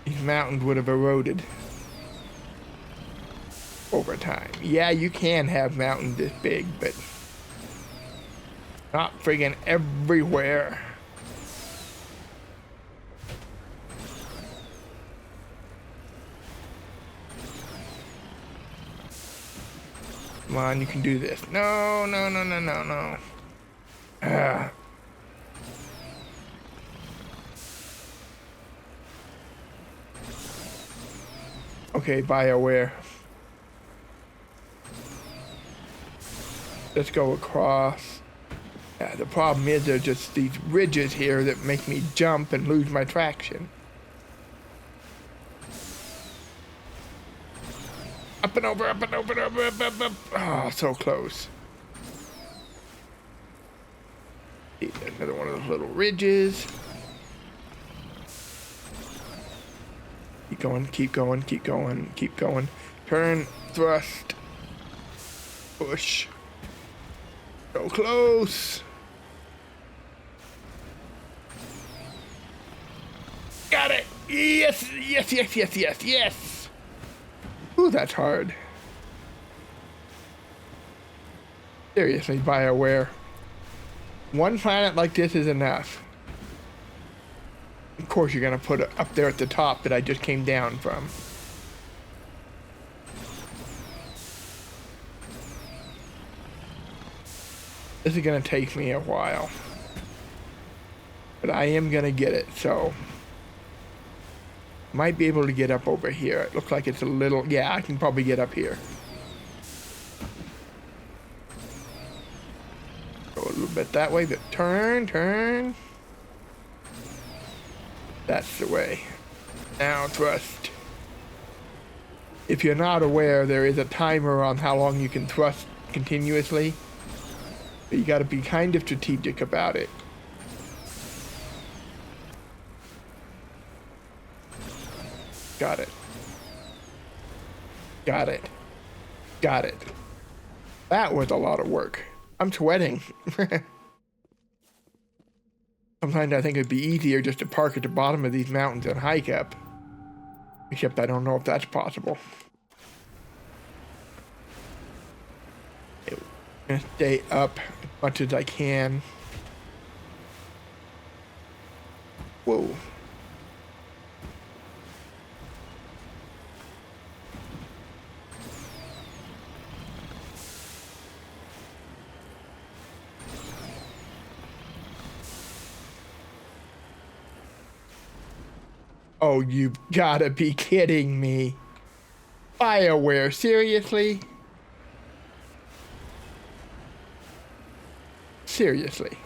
These mountains would have eroded over time. Yeah, you can have mountains this big, but not friggin' everywhere. Come on, you can do this. No, no, no, no, no, no. Okay, BioWare. Let's go across. Yeah, the problem is there's just these ridges here that make me jump and lose my traction. Up and over, up and over, up. Oh, so close. Another one of those little ridges. Keep going, keep going, keep going, keep going. Turn, thrust, push. So close. Got it. Yes, yes, yes, yes, yes, yes. Ooh, that's hard. Seriously, BioWare. One planet like this is enough. Of course you're gonna put it up there at the top that I just came down from. This is gonna take me a while. But I am gonna get it, so. Might be able to get up over here. It looks like it's a little, yeah, I can probably get up here. Go a little bit that way, but turn, turn. That's the way. Now thrust. If you're not aware, there is a timer on how long you can thrust continuously. But you gotta be kind of strategic about it. Got it. Got it. Got it. That was a lot of work. I'm sweating. Sometimes I think it'd be easier just to park at the bottom of these mountains and hike up. Except I don't know if that's possible. I'm gonna stay up as much as I can. Whoa. Oh, you've gotta be kidding me. BioWare, seriously? Seriously.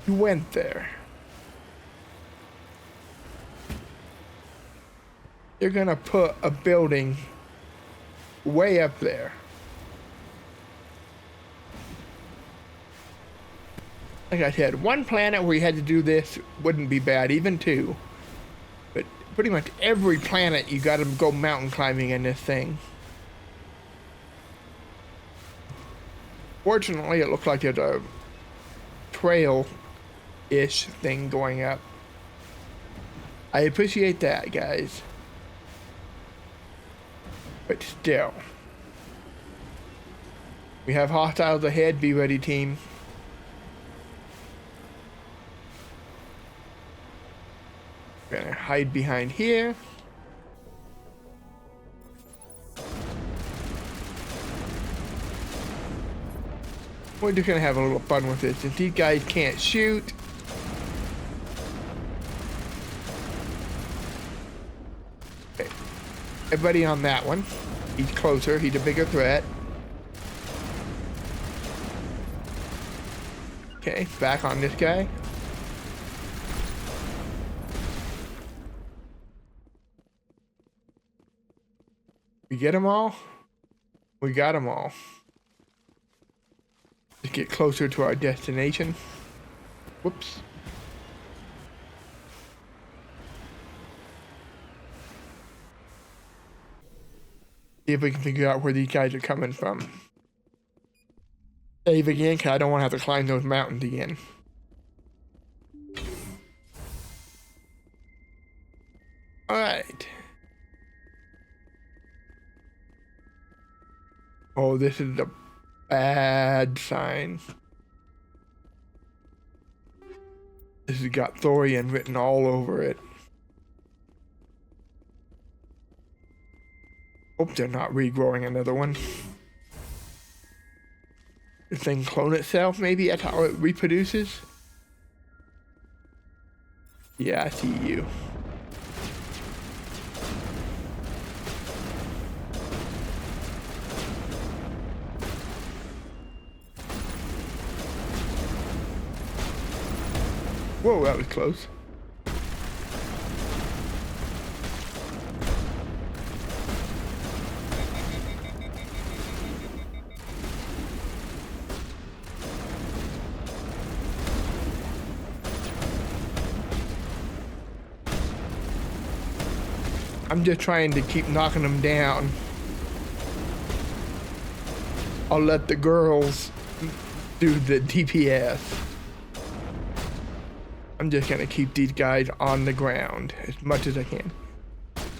You went there. You're gonna put a building way up there. Like I said, one planet where you had to do this wouldn't be bad, even two. But pretty much every planet you gotta go mountain climbing in this thing. Fortunately, it looks like there's a trail-ish thing going up. I appreciate that, guys. But still. We have hostiles ahead. Be ready, team. We're gonna hide behind here. We're just gonna have a little fun with this. Since these guys can't shoot. Okay. Everybody on that one. He's closer, he's a bigger threat. Okay, back on this guy. We get them all? We got them all. Let's get closer to our destination. Whoops. See if we can figure out where these guys are coming from. Save again, because I don't want to have to climb those mountains again. Alright. Oh, this is a bad sign. This has got thorium written all over it. Hope they're not regrowing another one. This thing clone itself, maybe? That's how it reproduces? Yeah, I see you. Whoa, that was close. I'm just trying to keep knocking them down. I'll let the girls do the DPS. I'm just gonna keep these guys on the ground as much as I can.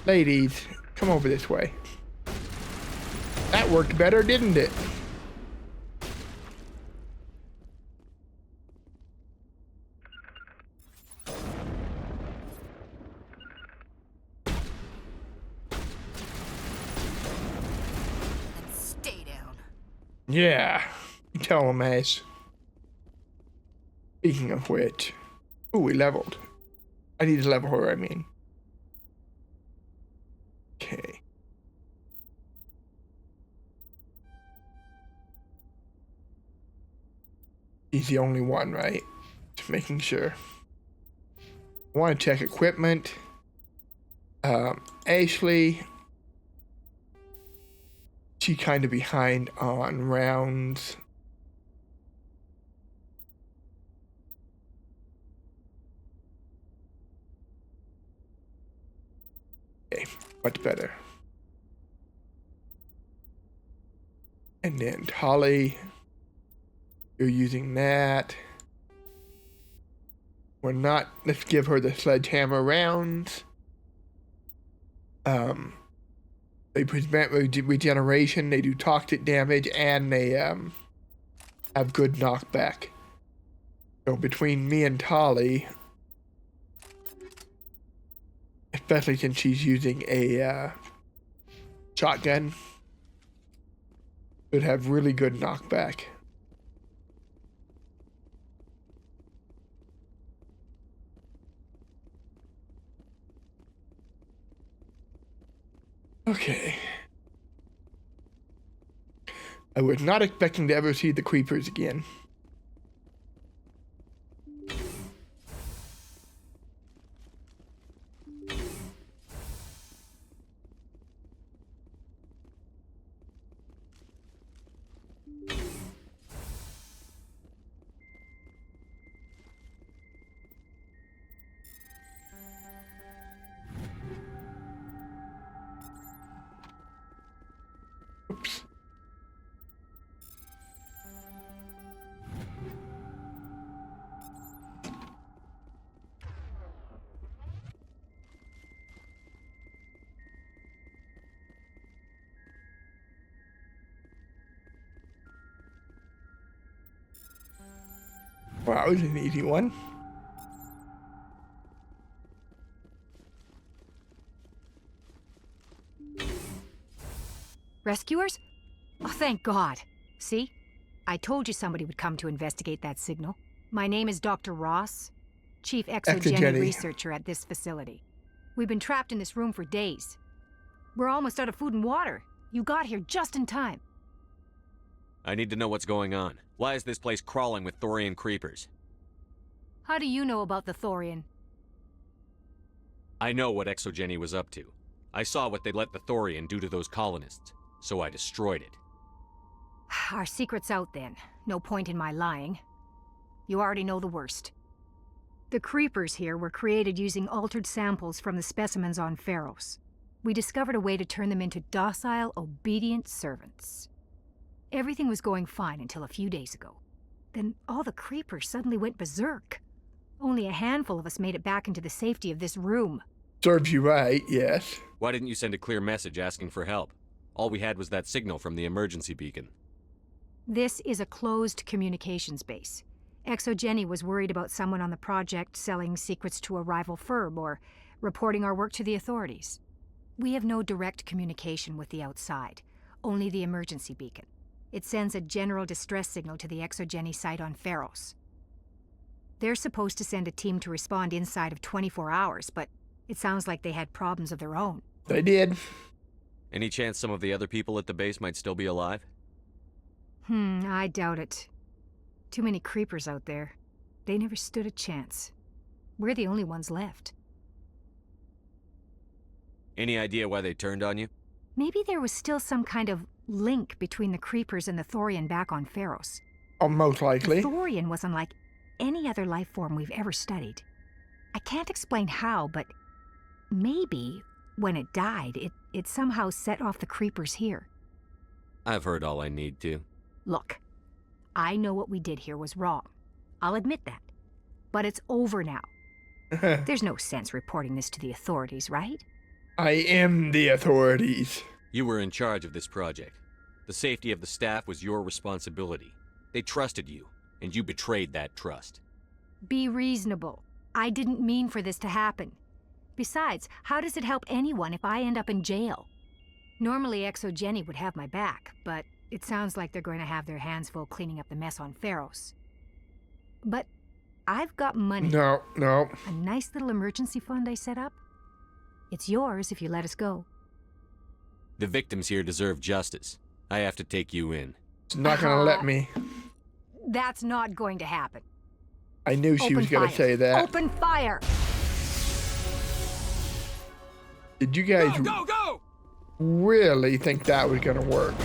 Ladies, come over this way. That worked better, didn't it? Stay down. Yeah, you tell them, Ace. Speaking of which, ooh, we leveled. I need to level her, I mean. Okay. He's the only one, right? Just making sure. I want to check equipment. Ashley. She kind of behind on rounds. Okay, much better. And then Tali, you're using that. We're not, let's give her the sledgehammer rounds. They prevent regeneration, they do toxic damage, and they have good knockback. So between me and Tali, especially since she's using a shotgun, should have really good knockback. Okay. I was not expecting to ever see the creepers again. Oops. Wow, that was an easy one. Rescuers? Oh, thank God. See? I told you somebody would come to investigate that signal. My name is Dr. Ross, Chief Exogeny Researcher at this facility. We've been trapped in this room for days. We're almost out of food and water. You got here just in time. I need to know what's going on. Why is this place crawling with Thorian creepers? How do you know about the Thorian? I know what Exogeny was up to. I saw what they let the Thorian do to those colonists, so I destroyed it. Our secret's out then. No point in my lying. You already know the worst. The creepers here were created using altered samples from the specimens on Pharos. we discovered a way to turn them into docile, obedient servants. Everything was going fine until a few days ago. Then all the creepers suddenly went berserk. Only a handful of us made it back into the safety of this room. Serves you right, yes. Why didn't you send a clear message asking for help? All we had was that signal from the emergency beacon. This is a closed communications base. Exogeny was worried about someone on the project selling secrets to a rival firm or reporting our work to the authorities. We have no direct communication with the outside, only the emergency beacon. It sends a general distress signal to the Exogeny site on Pharos. They're supposed to send a team to respond inside of 24 hours, but it sounds like they had problems of their own. They did. Any chance some of the other people at the base might still be alive? I doubt it. Too many creepers out there. They never stood a chance. We're the only ones left. Any idea why they turned on you? Maybe there was still some kind of link between the creepers and the Thorian back on Pharos. Oh, most likely. The Thorian was unlike any other life form we've ever studied. I can't explain how, but maybe when it died, it somehow set off the creepers here. I've heard all I need to. Look, I know what we did here was wrong. I'll admit that. But it's over now. There's no sense reporting this to the authorities, right? I am the authorities. You were in charge of this project. The safety of the staff was your responsibility. They trusted you, and you betrayed that trust. Be reasonable. I didn't mean for this to happen. Besides, how does it help anyone if I end up in jail? Normally Exogeny would have my back, but it sounds like they're going to have their hands full cleaning up the mess on Pharos. But I've got money. No. A nice little emergency fund I set up. It's yours if you let us go. The victims here deserve justice. I have to take you in. It's not gonna let me. That's not going to happen. I knew she was gonna say that. Open fire! Did you guys Go! really think that was gonna work?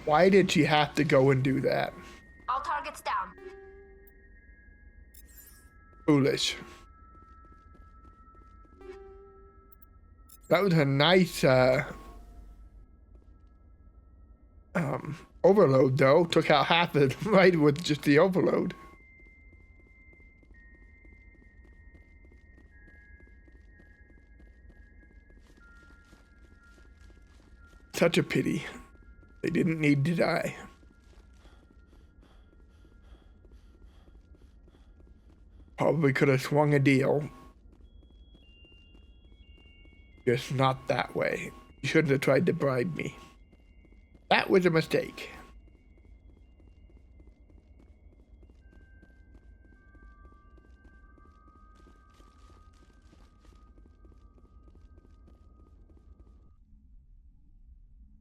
Why did she have to go and do that? All targets down. Foolish. That was a nice overload though. Took out half of it right with just the overload. Such a pity. They didn't need to die. Probably could have swung a deal. Just not that way. You shouldn't have tried to bribe me. That was a mistake.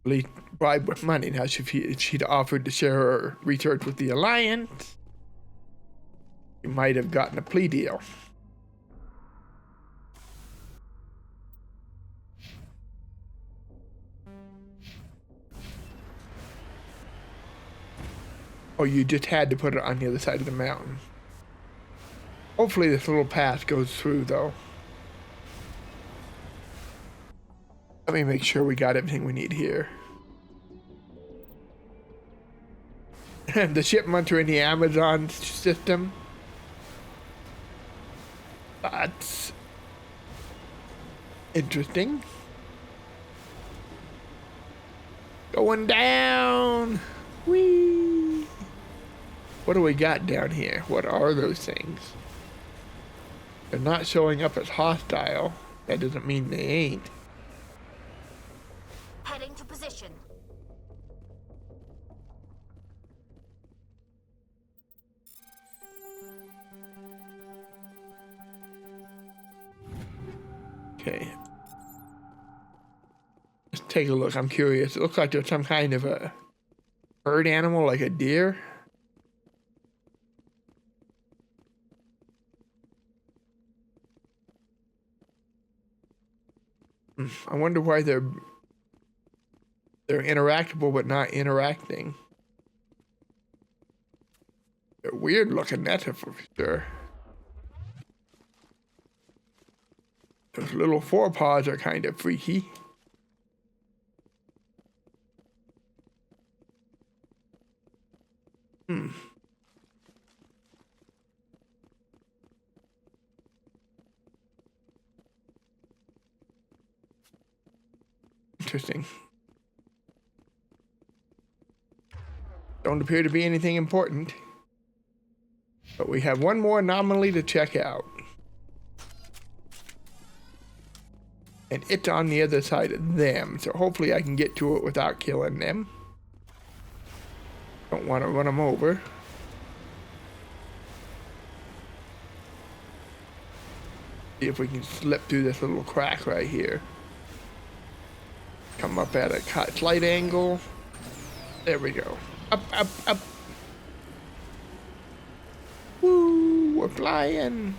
At least bribe with money. Now, if she'd offered to share her research with the Alliance, you might have gotten a plea deal. Oh, you just had to put it on the other side of the mountain. Hopefully this little path goes through, though. Let me make sure we got everything we need here. The shipments are in the Amazon system. That's interesting. Going down. Whee! What do we got down here? What are those things? They're not showing up as hostile. That doesn't mean they ain't. Heading to position. Okay. Let's take a look. I'm curious. It looks like there's some kind of a herd animal, like a deer. I wonder why they're interactable but not interacting. They're weird looking, that's for sure. Those little forepaws are kind of freaky. Interesting. Don't appear to be anything important. But we have one more anomaly to check out. And it's on the other side of them, so hopefully I can get to it without killing them. Don't want to run them over. See if we can slip through this little crack right here. Come up at a slight angle. There we go. Up, up, up. Woo, we're flying.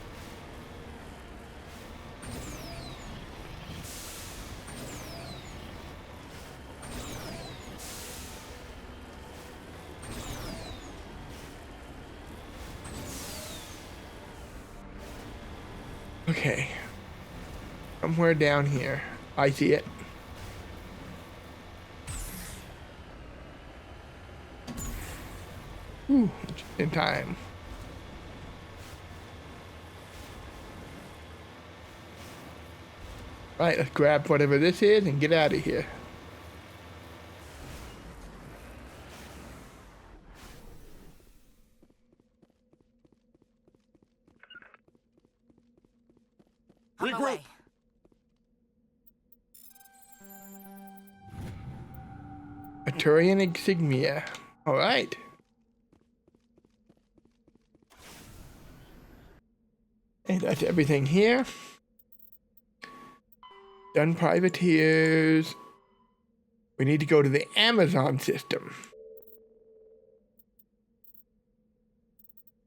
Okay. Somewhere down here. I see it. Ooh, just in time. Right, let's grab whatever this is and get out of here. Regroup. Aturian insignia. All right. And that's everything here. Done privateers. We need to go to the Amazon system.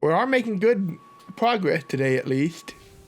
We are making good progress today, at least.